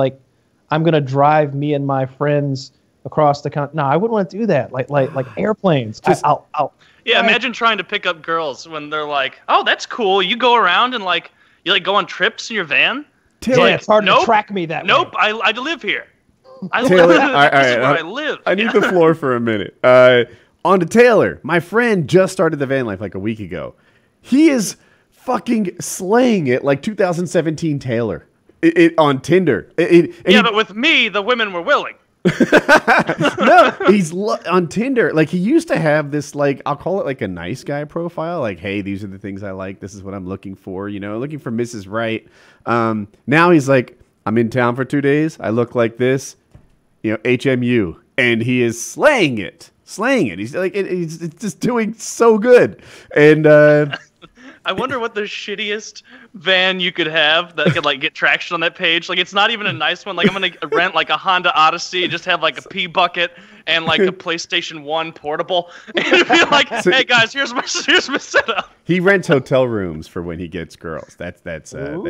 I'm gonna drive me and my friends across the country. No, I wouldn't want to do that. Like airplanes.
Imagine trying to pick up girls when they're like, "Oh, that's cool. You go around and you go on trips in your van."
Taylor, it's hard to track me that way.
Nope, I live here.
Taylor,
This is where I live.
I need the floor for a minute. On to Taylor. My friend just started the van life a week ago. He is fucking slaying it like 2017 Taylor on Tinder.
But with me, the women were willing.
No, he's on Tinder. He used to have this I'll call it a nice guy profile. Hey, these are the things I like. This is what I'm looking for. Looking for Mrs. Right. Now he's I'm in town for 2 days. I look like this. HMU, and he is slaying it. He's he's just doing so good. And
I wonder what the shittiest van you could have that could get traction on that page. It's not even a nice one. I'm gonna rent a Honda Odyssey, just have a pea bucket and a PlayStation 1 portable, and be hey guys, here's my setup.
He rents hotel rooms for when he gets girls. That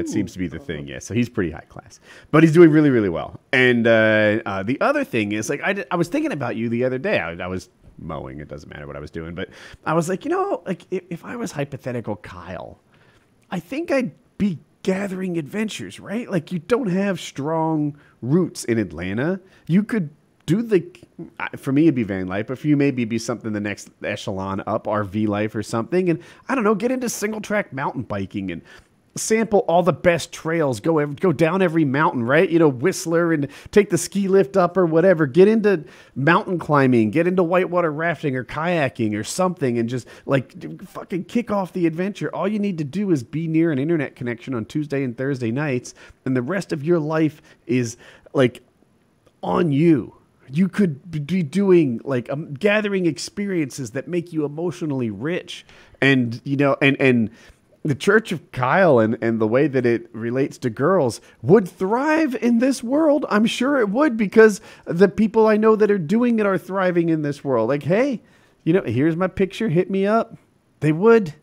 seems to be the thing. Yeah, so he's pretty high class, but he's doing really, really well. And the other thing is I was thinking about you the other day. I was mowing. It doesn't matter what I was doing, but I was if I was hypothetical Kyle, I think I'd be gathering adventures, right? You don't have strong roots in Atlanta. You could do for me it'd be van life, but for you maybe it'd be something the next echelon up, RV life or something, and I don't know, get into single track mountain biking and sample all the best trails, go down every mountain, right? Whistler, and take the ski lift up or whatever. Get into mountain climbing, get into whitewater rafting or kayaking or something, and just fucking kick off the adventure. All you need to do is be near an internet connection on Tuesday and Thursday nights, and the rest of your life is on you. You could be doing gathering experiences that make you emotionally rich, and and the Church of Kyle and the way that it relates to girls would thrive in this world. I'm sure it would, because the people I know that are doing it are thriving in this world. Hey, here's my picture. Hit me up. They would.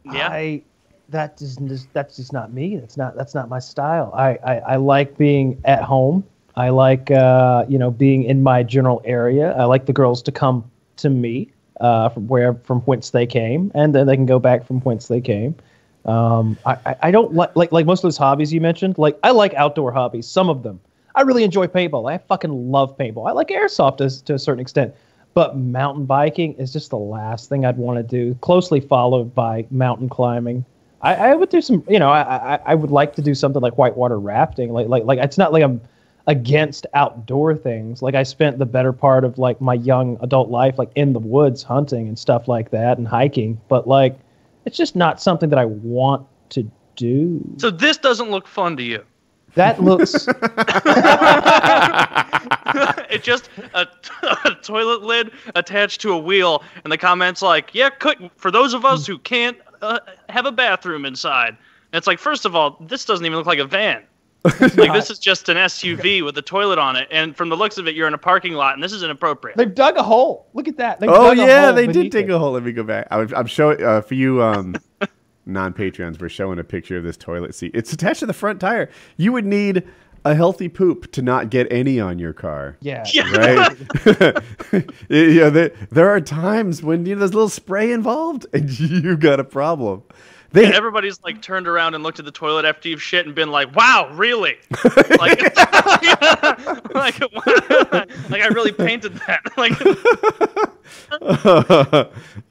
Yeah.
That's just not me. That's not my style. I like being at home. I like being in my general area. I like the girls to come to me. From whence they came, and then they can go back from whence they came. I don't like most of those hobbies you mentioned. I like outdoor hobbies, some of them. I really enjoy paintball. I fucking love paintball. I like airsoft to a certain extent, but mountain biking is just the last thing I'd want to do. Closely followed by mountain climbing. I would do some. I would like to do something like whitewater rafting. Like it's not like I'm against outdoor things. I spent the better part of my young adult life in the woods hunting and stuff like that and hiking, but it's just not something that I want to do.
So this doesn't look fun to you?
That looks
it's just a toilet lid attached to a wheel, and the comments for those of us who can't have a bathroom inside. And it's first of all, this doesn't even look like a van. This is just an SUV with a toilet on it, and from the looks of it, you're in a parking lot, and this is inappropriate.
They've dug a hole. Look at that.
They did dig a hole. Let me go back. I'm showing for you non-Patreons. We're showing a picture of this toilet seat. It's attached to the front tire. You would need a healthy poop to not get any on your car.
Yeah.
Right. There are times when there's a little spray involved, and you got a problem.
And everybody's like turned around and looked at the toilet after you've shit and been like, "Wow, really?" like, like I really painted that. Like,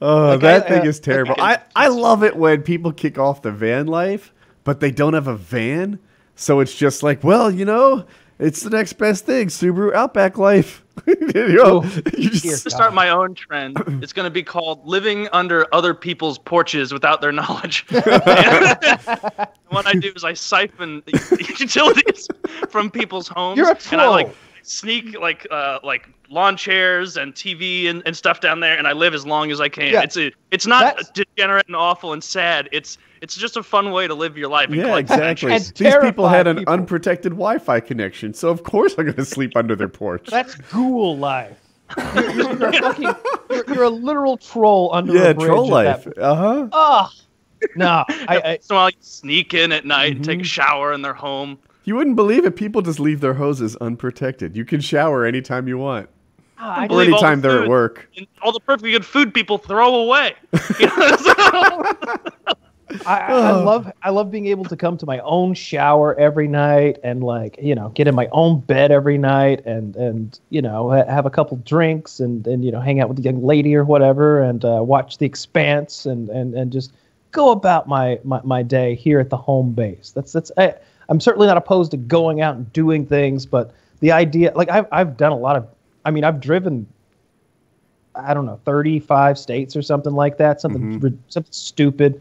that thing is terrible. I love it when people kick off the van life, but they don't have a van, so it's just like, well, it's the next best thing, Subaru Outback life. You just
to start my own trend. It's going to be called living under other people's porches without their knowledge. What I do is I siphon utilities from people's homes.
You're a troll.
And I like sneak like lawn chairs and TV and stuff down there, and I live as long as I can.
Yeah.
It's not degenerate and awful and sad. It's just a fun way to live your life.
Yeah, exactly.
And
These people had an
people.
unprotected Wi-Fi connection, so of course I'm going to sleep under their porch.
That's ghoul life. You're a literal troll under a bridge.
Yeah, troll life. Uh-huh.
Oh, no.
So I'll sneak in at night and take a shower in their home.
You wouldn't believe it. People just leave their hoses unprotected. You can shower anytime you want. Or anytime they're at work.
And all the perfectly good food people throw away.
I love being able to come to my own shower every night and get in my own bed every night and have a couple drinks and hang out with the young lady or whatever and watch The Expanse and just go about my day here at the home base. I'm certainly not opposed to going out and doing things, but the idea, I've done a lot of, I've driven, I don't know, 35 states or something like that, something stupid.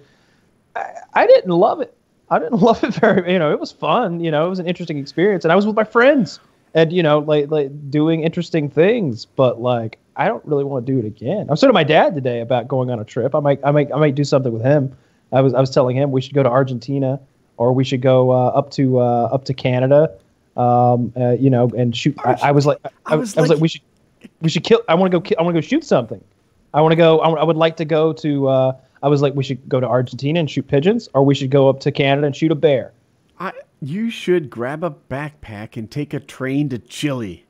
I didn't love it. I didn't love it very, it was fun, it was an interesting experience. And I was with my friends and, like doing interesting things, but I don't really want to do it again. I was talking to my dad today about going on a trip. I might do something with him. I was telling him we should go to Argentina or we should go up to Canada, and shoot. I was like, we should kill. I want to go shoot something. I would like to go to, I was like, we should go to Argentina and shoot pigeons, or we should go up to Canada and shoot a bear.
You should grab a backpack and take a train to Chile.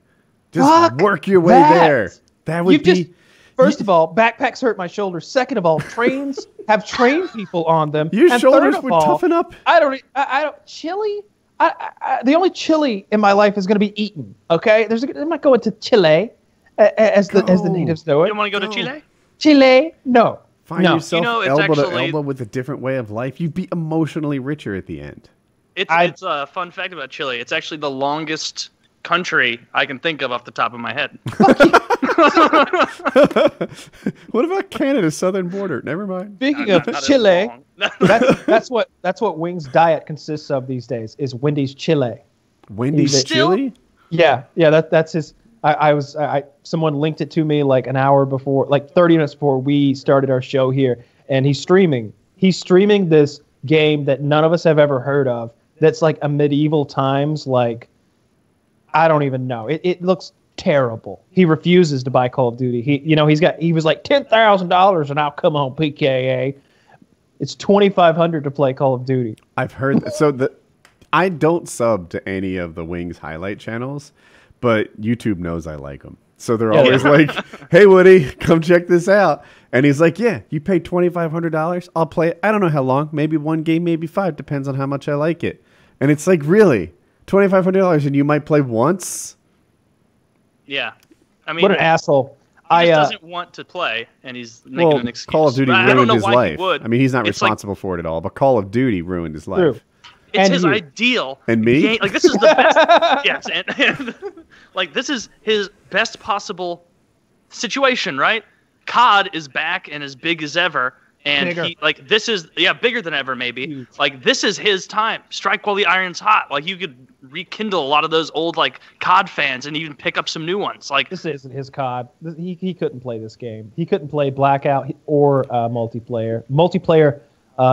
Just work your way there. That would be...
First of all, backpacks hurt my shoulders. Second of all, trains have train people on them.
Your shoulders would toughen up.
I don't. Chile? The only chili in my life is going to be eaten. Okay, I'm not going to Chile, as the natives know it.
You don't want to go to Chile?
Chile? No.
Find yourself elbow to elbow with a different way of life. You'd be emotionally richer at the end.
It's a fun fact about Chile. It's actually the longest country I can think of off the top of my head.
What about Canada's southern border? Never mind.
Speaking of Chile, that's what Wing's diet consists of these days. Is Wendy's Chile.
Wendy's Chile?
Yeah. That's his. Someone linked it to me like an hour before, like 30 minutes before we started our show here, and he's streaming this game that none of us have ever heard of. That's like a medieval times, like I don't even know. It looks terrible. He refuses to buy Call of Duty. He was like $10,000 and I'll come on PKA. It's $2,500 to play Call of Duty.
I've heard that. So I don't sub to any of the Wings highlight channels, but YouTube knows I like them. So they're always like, "Hey Woody, come check this out." And he's like, "Yeah, you pay $2,500. I'll play it. I don't know how long. Maybe one game, maybe 5. Depends on how much I like it." And it's like, really? $2,500 and you might play once?
Yeah. I mean,
what an asshole.
He just doesn't want to play, and he's making an excuse.
Call of Duty ruined his life.
I
mean, he's not responsible for it at all, but Call of Duty ruined his life.
True.
It's his ideal.
And me?
Game. Like, this is the best. Yes. And like, this is his best possible situation, right? COD is back and as big as ever. And this is bigger than ever, maybe. Huge. Like, this is his time. Strike while the iron's hot. Like, you could rekindle a lot of those old like COD fans and even pick up some new ones. Like,
this isn't his COD. He couldn't play this game. He couldn't play Blackout or multiplayer. Multiplayer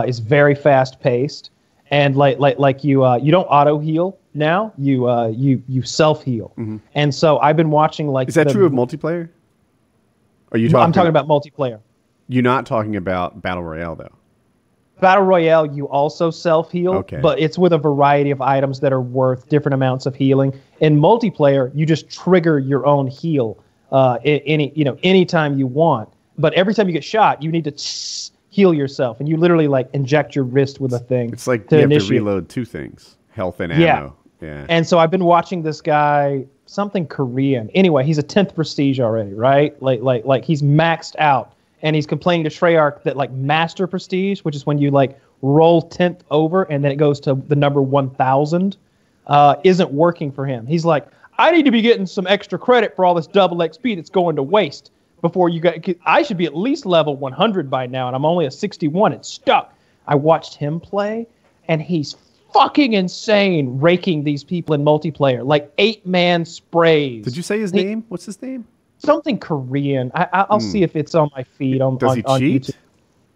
is very fast paced, and like you don't auto heal now. You self heal. Mm-hmm. And so I've been watching like.
Is that true of multiplayer? Are you talking?
I'm talking about multiplayer.
You're not talking about Battle Royale, though.
Battle Royale, you also self-heal, but it's with a variety of items that are worth different amounts of healing. In multiplayer, you just trigger your own heal anytime you want. But every time you get shot, you need to heal yourself, and you literally like inject your wrist with a thing.
It's like you have to reload 2 things: health and ammo. Yeah.
And so I've been watching this guy, something Korean. Anyway, he's a 10th prestige already, right? Like he's maxed out, and he's complaining to Treyarch that like master prestige, which is when you like roll 10th over and then it goes to the number 1000, isn't working for him. He's like, I need to be getting some extra credit for all this double XP that's going to waste before you get. I should be at least level 100 by now, and I'm only a 61. It's stuck. I watched him play, and he's fucking insane, raking these people in multiplayer like 8-man sprays.
Did you say his name? What's his name?
Something Korean. I'll see if it's on my feed.
Does he cheat?
YouTube.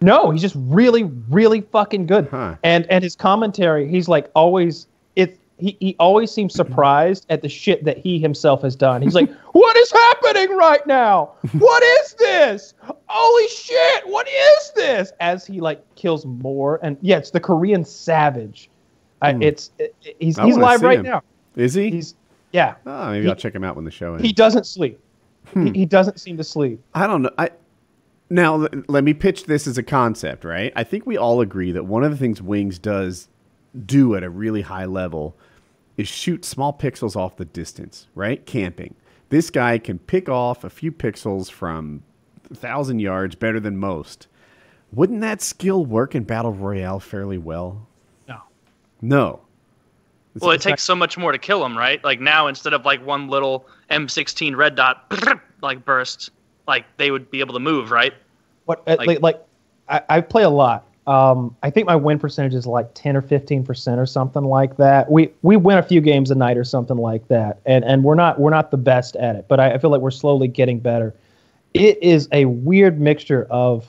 No, he's just really, really fucking good.
Huh.
And his commentary, he's like always. He always seems surprised at the shit that he himself has done. He's like, what is happening right now? What is this? Holy shit, what is this? As he like kills more. And yeah, it's the Korean Savage. He's live right now.
Is he?
Yeah.
Oh, maybe I'll check him out when the show ends.
He doesn't sleep. He doesn't seem to sleep.
I don't know. Now, let me pitch this as a concept, right? I think we all agree that one of the things Wings does do at a really high level is shoot small pixels off the distance, right? Camping. This guy can pick off a few pixels from 1,000 yards better than most. Wouldn't that skill work in Battle Royale fairly well? No.
Well, it takes so much more to kill him, right? Like now, instead of like one little M16 red dot like burst, like they would be able to move, right?
I play a lot. I think my win percentage is like 10 or 15% or something like that. We win a few games a night or something like that, and we're not the best at it, but I feel like we're slowly getting better. It is a weird mixture of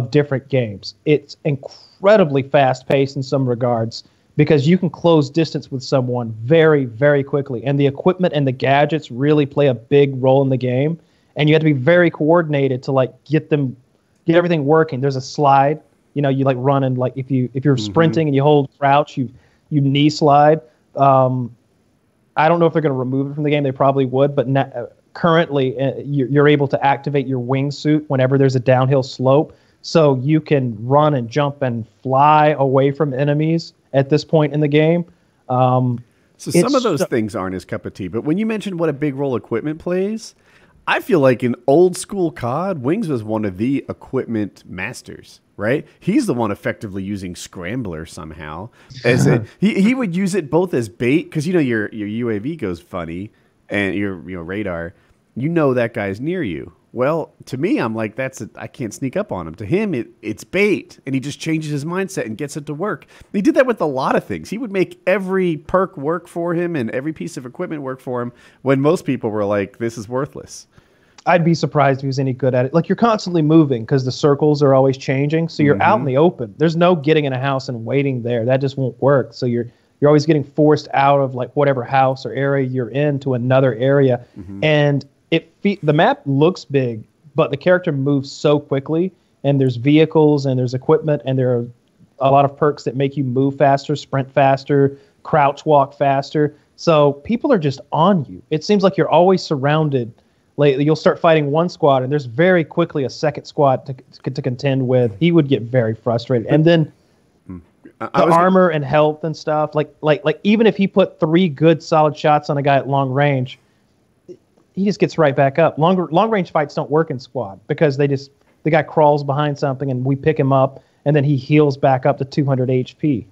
different games. It's incredibly fast paced in some regards because you can close distance with someone very, very quickly, and the equipment and the gadgets really play a big role in the game, and you have to be very coordinated to like get everything working. There's a slide. You know, you like run and like if you're sprinting and you hold crouch, you knee slide. I don't know if they're going to remove it from the game. They probably would, but currently you're able to activate your wingsuit whenever there's a downhill slope, so you can run and jump and fly away from enemies at this point in the game.
So some of those things aren't his cup of tea. But when you mentioned what a big role equipment plays, I feel like in old school COD, Wings was one of the equipment masters. Right, he's the one effectively using Scrambler somehow. He would use it both as bait because your UAV goes funny and your radar, that guy's near you. Well, to me, I'm like I can't sneak up on him. To him, it's bait, and he just changes his mindset and gets it to work. He did that with a lot of things. He would make every perk work for him and every piece of equipment work for him when most people were like, "This is worthless."
I'd be surprised if he was any good at it. Like, you're constantly moving because the circles are always changing, so you're out in the open. There's no getting in a house and waiting there. That just won't work. So you're always getting forced out of like whatever house or area you're in to another area, and the map looks big, but the character moves so quickly, and there's vehicles and there's equipment, and there are a lot of perks that make you move faster, sprint faster, crouch walk faster. So people are just on you. It seems like you're always surrounded. Lately, you'll start fighting one squad, and there's very quickly a second squad to contend with. He would get very frustrated, and then the armor and health and stuff. Like even if he put 3 good solid shots on a guy at long range, he just gets right back up. Long range fights don't work in squad because the guy crawls behind something, and we pick him up, and then he heals back up to 200 HP.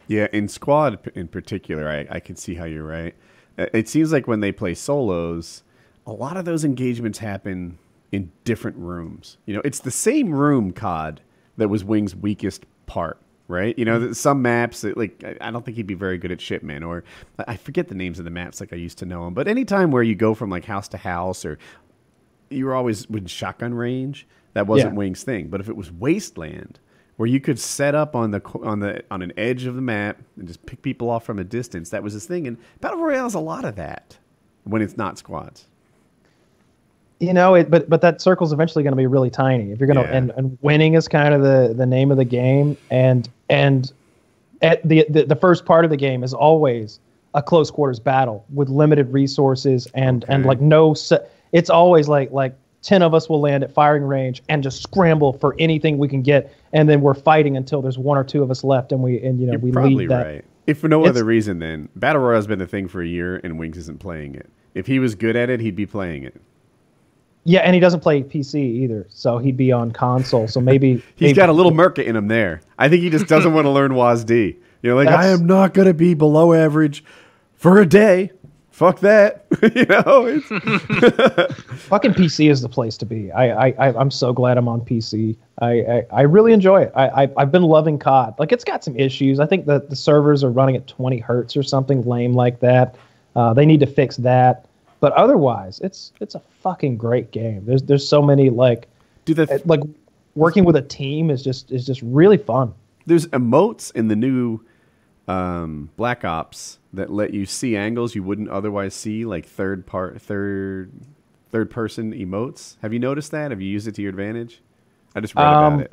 Yeah, in squad in particular, I can see how you're right. It seems like when they play solos, a lot of those engagements happen in different rooms. It's the same room COD that was Wing's weakest part, right? Some maps, I don't think he'd be very good at shipment, or I forget the names of the maps like I used to know them. But anytime where you go from like house to house, or you were always within shotgun range, that wasn't Wing's thing. But if it was Wasteland, where you could set up on an edge of the map and just pick people off from a distance, that was his thing. And Battle Royale is a lot of that when it's not squads.
But that circle's eventually going to be really tiny. If you're going to, and winning is kind of the name of the game, and at the first part of the game is always a close quarters battle with limited resources and like it's always like 10 of us will land at firing range and just scramble for anything we can get, and then we're fighting until there's 1 or 2 of us left, and we
You're
we
probably
lead that.
right. If for no other reason, then Battle Royale has been a thing for a year, and Wings isn't playing it. If he was good at it, he'd be playing it.
Yeah, and he doesn't play PC either, so he'd be on console. So maybe
He's got a little Merca in him there. I think he just doesn't want to learn WASD. You know, like, I am not going to be below average for a day. Fuck that. You know, it's
fucking PC is the place to be. I'm so glad I'm on PC. I really enjoy it. I've been loving COD. Like, it's got some issues. I think that the servers are running at 20 hertz or something lame like that. They need to fix that. But otherwise, it's a fucking great game. There's so many like working with a team is just really fun. There's
emotes in the new Black Ops that let you see angles you wouldn't otherwise see, like third person emotes. Have you noticed that? Have you used it to your advantage? I just read about it.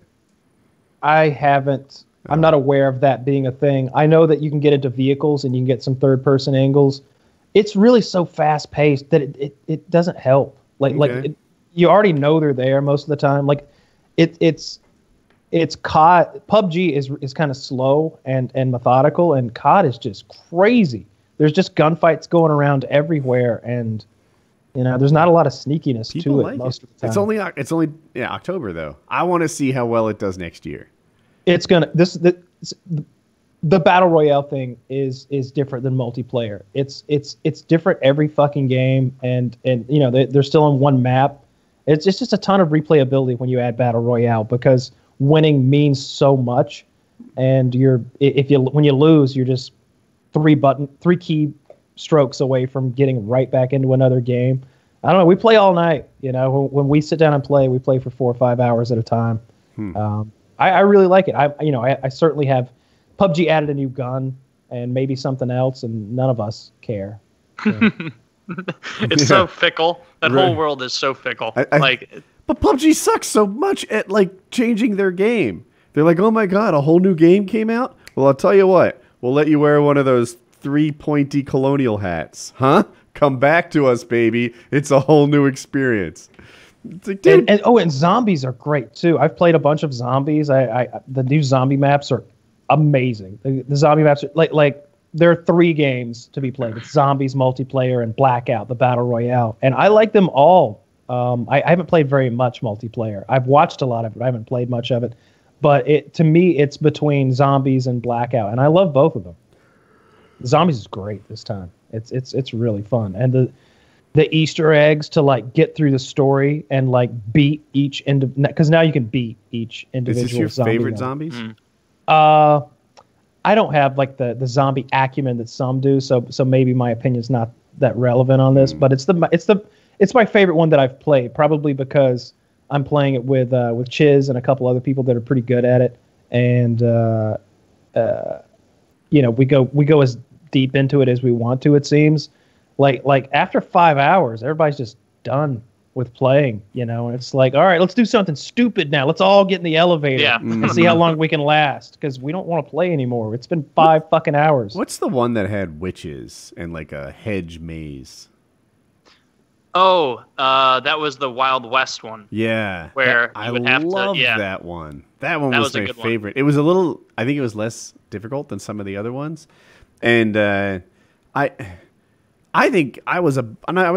I haven't. I'm not aware of that being a thing. I know that you can get into vehicles and you can get some third person angles. It's really so fast paced that it doesn't help. You already know they're there most of the time. Like it's COD. PUBG is kind of slow and methodical, and COD is just crazy. There's just gunfights going around everywhere, and there's not a lot of sneakiness to it most of the time.
It's only October though. I want to see how well it does next year.
It's gonna the battle royale thing is different than multiplayer. It's different every fucking game, and they're still on one map. It's just a ton of replayability when you add battle royale, because winning means so much, and when you lose, you're just 3 key strokes away from getting right back into another game. I don't know. We play all night. When we sit down and play, we play for 4 or 5 hours at a time. I really like it. I certainly have. PUBG added a new gun and maybe something else, and none of us care. So.
It's so fickle. That whole world is so fickle.
But PUBG sucks so much at changing their game. They're like, oh my god, a whole new game came out? Well, I'll tell you what. We'll let you wear one of those 3 pointy colonial hats. Huh? Come back to us, baby. It's a whole new experience. It's like, dude.
And zombies are great too. I've played a bunch of zombies. The new zombie maps are amazing. The zombie maps are like there are 3 games to be played. It's Zombies multiplayer and Blackout, the battle royale, and I like them all. I haven't played very much multiplayer. I've watched a lot of it. I haven't played much of it, but to me, it's between Zombies and Blackout, and I love both of them. Zombies is great this time. It's really fun, and the Easter eggs to get through the story and beat each because now you can beat each individual.
Is this your
zombie
favorite zombies?
I don't have the zombie acumen that some do, so maybe my opinion's not that relevant on this. But it's my favorite one that I've played, probably because I'm playing it with Chiz and a couple other people that are pretty good at it, and we go as deep into it as we want to. It seems like after 5 hours, everybody's just done with playing, and it's like, all right, let's do something stupid now. Let's all get in the elevator and see how long we can last, because we don't want to play anymore. It's been 5 fucking hours.
What's the one that had witches and a hedge maze?
Oh, that was the Wild West one.
Yeah.
Where
I
you would have
loved
to,
that one. That one was my favorite. It was a little, I think it was less difficult than some of the other ones. And I think I was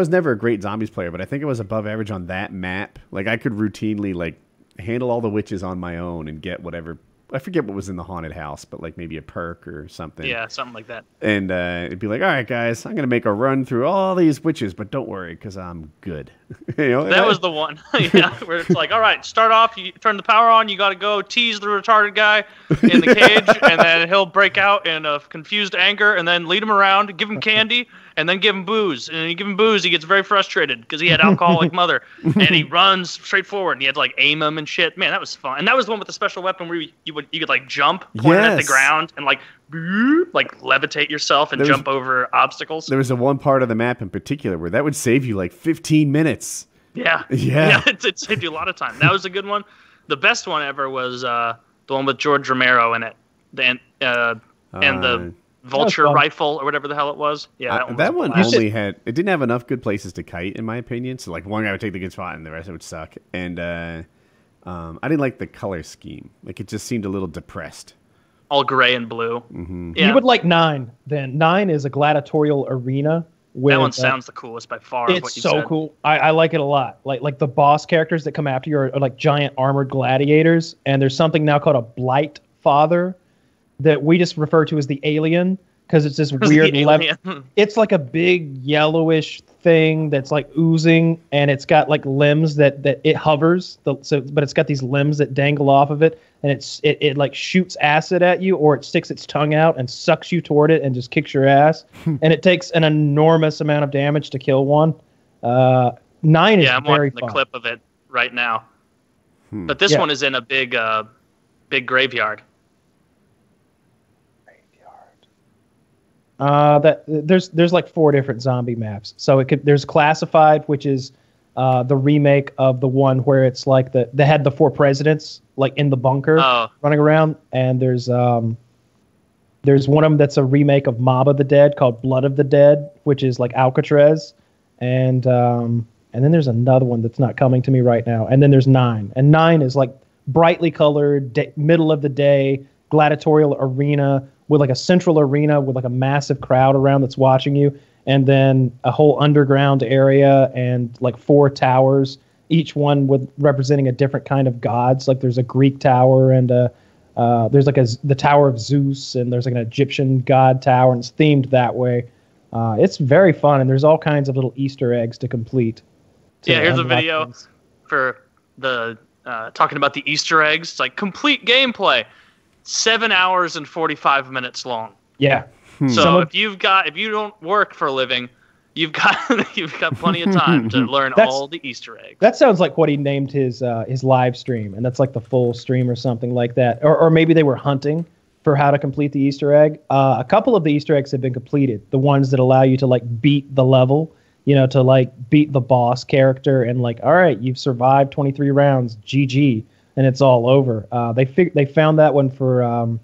never a great zombies player, but I think I was above average on that map. I could routinely handle all the witches on my own and get whatever. I forget what was in the haunted house, but maybe a perk or something.
Yeah, something like that.
And it'd be like, all right, guys, I'm gonna make a run through all these witches, but don't worry, because I'm good.
That was the one. Yeah, where it's like, all right, start off, you turn the power on, you got to go tease the retarded guy in the cage, and then he'll break out in a confused anger, and then lead him around, give him candy, and then give him booze. And you give him booze, he gets very frustrated because he had alcoholic mother, and he runs straight forward, and he had to aim him and shit. Man, that was fun. And that was the one with the special weapon where you could jump, point it at the ground, and levitate yourself and jump over obstacles.
There was one part of the map in particular where that would save you 15 minutes.
Yeah. It saved you a lot of time. That was a good one. The best one ever was the one with George Romero in it, and the vulture
fun.
rifle or whatever the hell it was. Yeah, that one.
That
was a
one
blast.
only had. It didn't have enough good places to kite, in my opinion. So like one guy would take the good spot, and the rest would suck. And I didn't like the color scheme. Like it just seemed a little depressed.
All gray and blue.
Mm-hmm.
Yeah,
You would like 9. Then 9 is a gladiatorial arena. With,
that one sounds the coolest by far. of what
It's
you
so
said.
cool. I like it a lot. Like the boss characters that come after you are like giant armored gladiators, and there's something now called a Blight Father that we just refer to as the alien because it's this weird
The alien.
It's like a big yellowish thing that's like oozing, and it's got like limbs that it hovers. But it's got these limbs that dangle off of it, and it like shoots acid at you, or it sticks its tongue out and sucks you toward it and just kicks your ass. And it takes an enormous amount of damage to kill one. 9 is
Yeah, I'm
very
watching
fun.
the clip of it right now. But this
Yeah.
one is in a big graveyard.
That there's like 4 different zombie maps. So there's classified, which is the remake of the one where it's like they had the 4 presidents like in the bunker
Oh.
running around, and there's one of them that's a remake of Mob of the Dead called Blood of the Dead, which is like Alcatraz, and then there's another one that's not coming to me right now, and then there's 9, and 9 is like brightly colored, middle of the day gladiatorial arena with like a central arena with like a massive crowd around that's watching you, and then a whole underground area and like 4 towers, each one with representing a different kind of gods. Like there's a Greek tower, and there's like the Tower of Zeus, and there's like an Egyptian god tower, and it's themed that way. It's very fun, and there's all kinds of little Easter eggs to complete.
Yeah, here's a
unlock
video
things.
for the talking about the Easter eggs. It's like complete gameplay, 7 hours and 45 minutes long.
Yeah.
So if you don't work for a living, you've got plenty of time to learn all the Easter eggs.
That sounds like what he named his live stream, and that's like the full stream or something like that. Or maybe they were hunting for how to complete the Easter egg. A couple of the Easter eggs have been completed. The ones that allow you to like beat the level, to like beat the boss character, and like, all right, you've survived 23 rounds, GG, and it's all over. They found that one for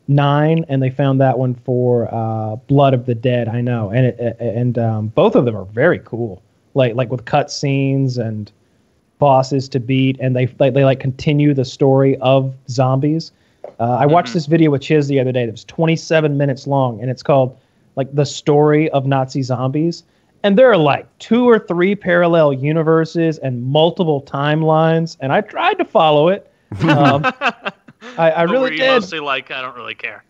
9, and they found that one for Blood of the Dead. I know, and both of them are very cool. Like with cutscenes and bosses to beat, and they like continue the story of zombies. I watched this video with Chiz the other day that was 27 minutes long, and it's called like The Story of Nazi Zombies. And there are like 2 or 3 parallel universes and multiple timelines, and I tried to follow it. I really
did.
did.
Mostly like, I don't really care.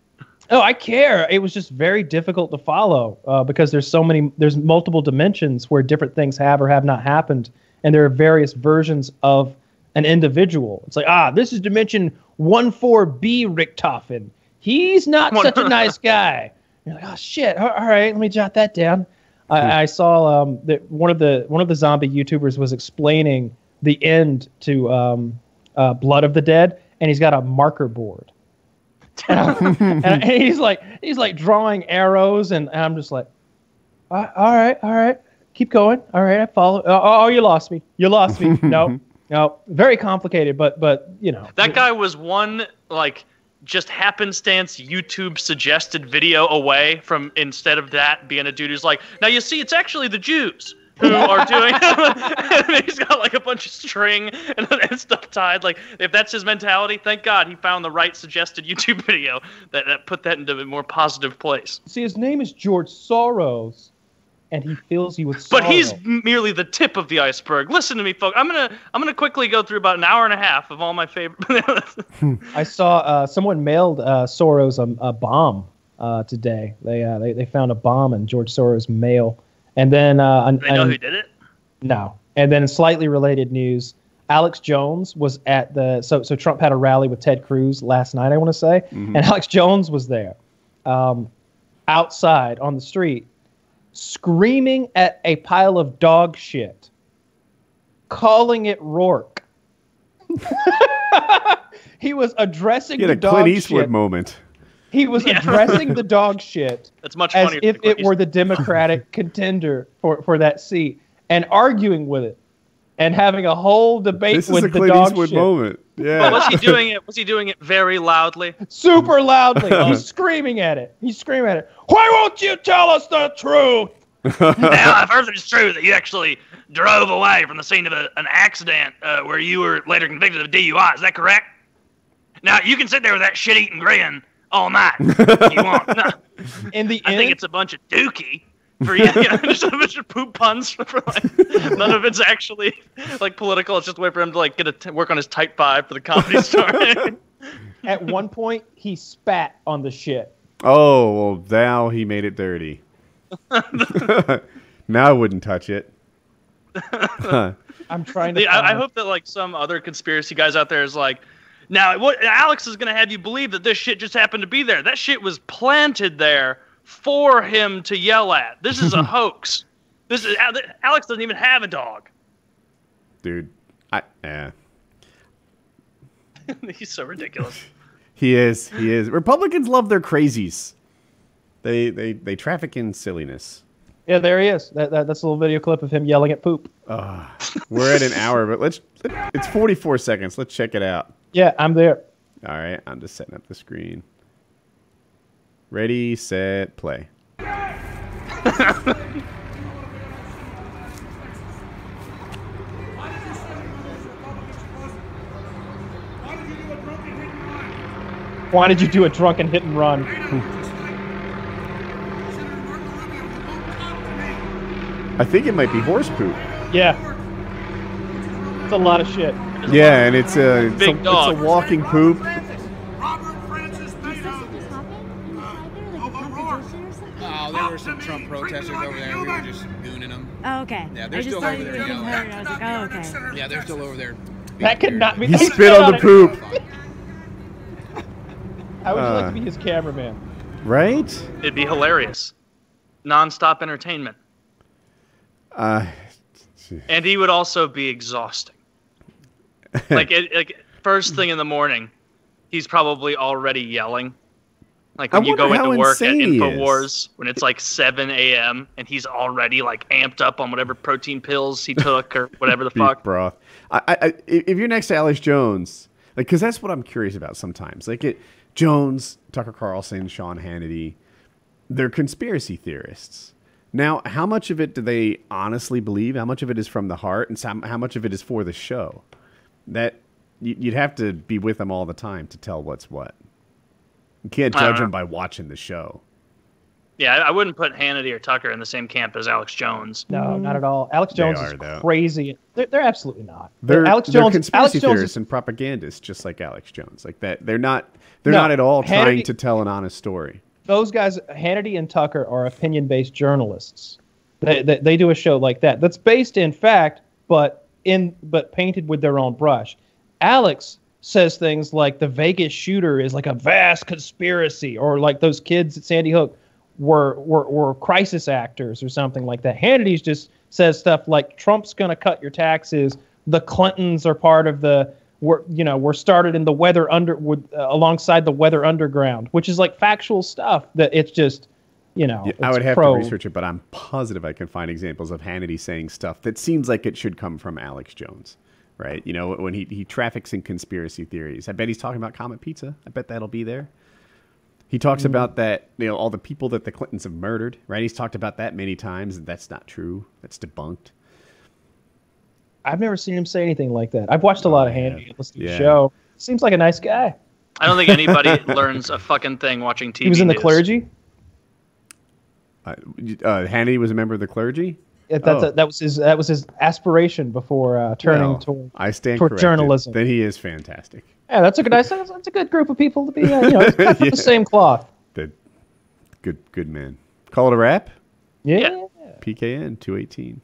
Oh, I care. It was just very difficult to follow because there's multiple dimensions where different things have or have not happened, and there are various versions of an individual. It's like, this is dimension 14B Richtofen. He's not such a nice guy. You're like, oh shit. All right, let me jot that down. I saw that one of the zombie YouTubers was explaining the end to Blood of the Dead, and he's got a marker board. and he's like drawing arrows, and I'm just like, all right, keep going. All right, I follow. Oh, you lost me. No, very complicated, but
That guy was one like just happenstance YouTube suggested video away from, instead of that being a dude who's like, now you see, it's actually the Jews who are doing and he's got like a bunch of string and stuff tied. Like, if that's his mentality, thank God he found the right suggested YouTube video that put that into a more positive place.
See, his name is George Soros, and he fills you with sorrow.
But he's merely the tip of the iceberg. Listen to me, folks. I'm gonna quickly go through about an hour and a half of all my favorite.
I saw someone mailed Soros a bomb today. They found a bomb in George Soros' mail, and then
I know who did it.
No, and then in slightly related news, Alex Jones was at the so Trump had a rally with Ted Cruz last night, I want to say, and Alex Jones was there, outside on the street, screaming at a pile of dog shit, calling it Rourke. He was addressing the dog
Clint Eastwood
shit.
moment.
He was addressing the dog shit
That's much
as
funnier
if
than
it were the Democratic contender for that seat, and arguing with it. and having a whole debate
This is
with
a
the
Clint
dog
Eastwood
shit.
moment.
But
Yeah.
was he doing it? Was he doing it very loudly?
Super loudly. He's screaming at it. He's screaming at it. Why won't you tell us the truth?
Now, I've heard that it's true that you actually drove away from the scene of an accident where you were later convicted of DUI. Is that correct? Now, you can sit there with that shit-eating grin all night if you want. No,
In the
I
end,
think it's a bunch of dookie for you. Just a bunch of poop puns for like none of it's actually like political. It's just a way for him to like work on his Type 5 for the Comedy Store.
at one point, he spat on the shit.
Oh, well, now he made it dirty. Now I wouldn't touch it.
I'm trying to.
I hope that like some other conspiracy guys out there is like, now what Alex is gonna have you believe that this shit just happened to be there. That shit was planted there for him to yell at. This is a hoax. Alex doesn't even have a dog.
Dude,
He's so ridiculous.
He is. Republicans love their crazies. They traffic in silliness.
Yeah, there he is. That's a little video clip of him yelling at poop.
We're at an hour, but it's 44 seconds. Let's check it out.
Yeah, I'm there.
All right, I'm just setting up the screen. Ready, set, play.
Why did you do a drunken hit and run?
I think it might be horse poop.
Yeah. It's a lot of shit.
Yeah, and it's a
dog.
walking poop.
Oh, there were some Trump protesters over there. We were just gooning them.
Oh, okay.
Yeah, they're
I just
still
thought
over
you
there
were getting
yelling.
hurt. I was like, oh, okay.
Yeah, they're still over there.
That could not be.
He spit on the poop.
How would you like to be his cameraman?
Right?
It'd be hilarious. Non-stop entertainment. And he would also be exhausting. like first thing in the morning, he's probably already yelling. Like when you go into work at InfoWars when it's like 7 a.m. and he's already like amped up on whatever protein pills he took or whatever the
Beef
fuck.
broth. If you're next to Alex Jones, like, because that's what I'm curious about sometimes. Like Jones, Tucker Carlson, Sean Hannity, they're conspiracy theorists. Now, how much of it do they honestly believe? How much of it is from the heart, and how much of it is for the show? That you'd have to be with them all the time to tell what's what. You can't judge them by watching the show.
Yeah, I wouldn't put Hannity or Tucker in the same camp as Alex Jones.
No, not at all. Alex Jones is crazy. They're absolutely not.
They're conspiracy
Jones
theorists and propagandists, just like Alex Jones. Like that, they're not at all trying to tell an honest story.
Those guys, Hannity and Tucker, are opinion-based journalists. They do a show like that that's based in fact, but painted with their own brush. Alex says things like the Vegas shooter is like a vast conspiracy, or like those kids at Sandy Hook were crisis actors or something like that. Hannity's just says stuff like Trump's going to cut your taxes. The Clintons are part of we're started in the weather alongside the weather underground, which is like factual stuff that it's just,
I would have to research it, but I'm positive I can find examples of Hannity saying stuff that seems like it should come from Alex Jones, right? When he traffics in conspiracy theories. I bet he's talking about Comet Pizza. I bet that'll be there. He talks about that, all the people that the Clintons have murdered, right? He's talked about that many times, and that's not true. That's debunked.
I've never seen him say anything like that. I've watched a lot of Hannity and listened to the show. Seems like a nice guy.
I don't think anybody learns a fucking thing watching TV.
He was in the
news.
clergy?
Hannity was a member of the clergy?
That was his aspiration before turning toward journalism.
Then he is fantastic.
Yeah, that's a good group of people to be. It's cut from the same cloth.
Good man. Call it a wrap?
Yeah.
PKN 218.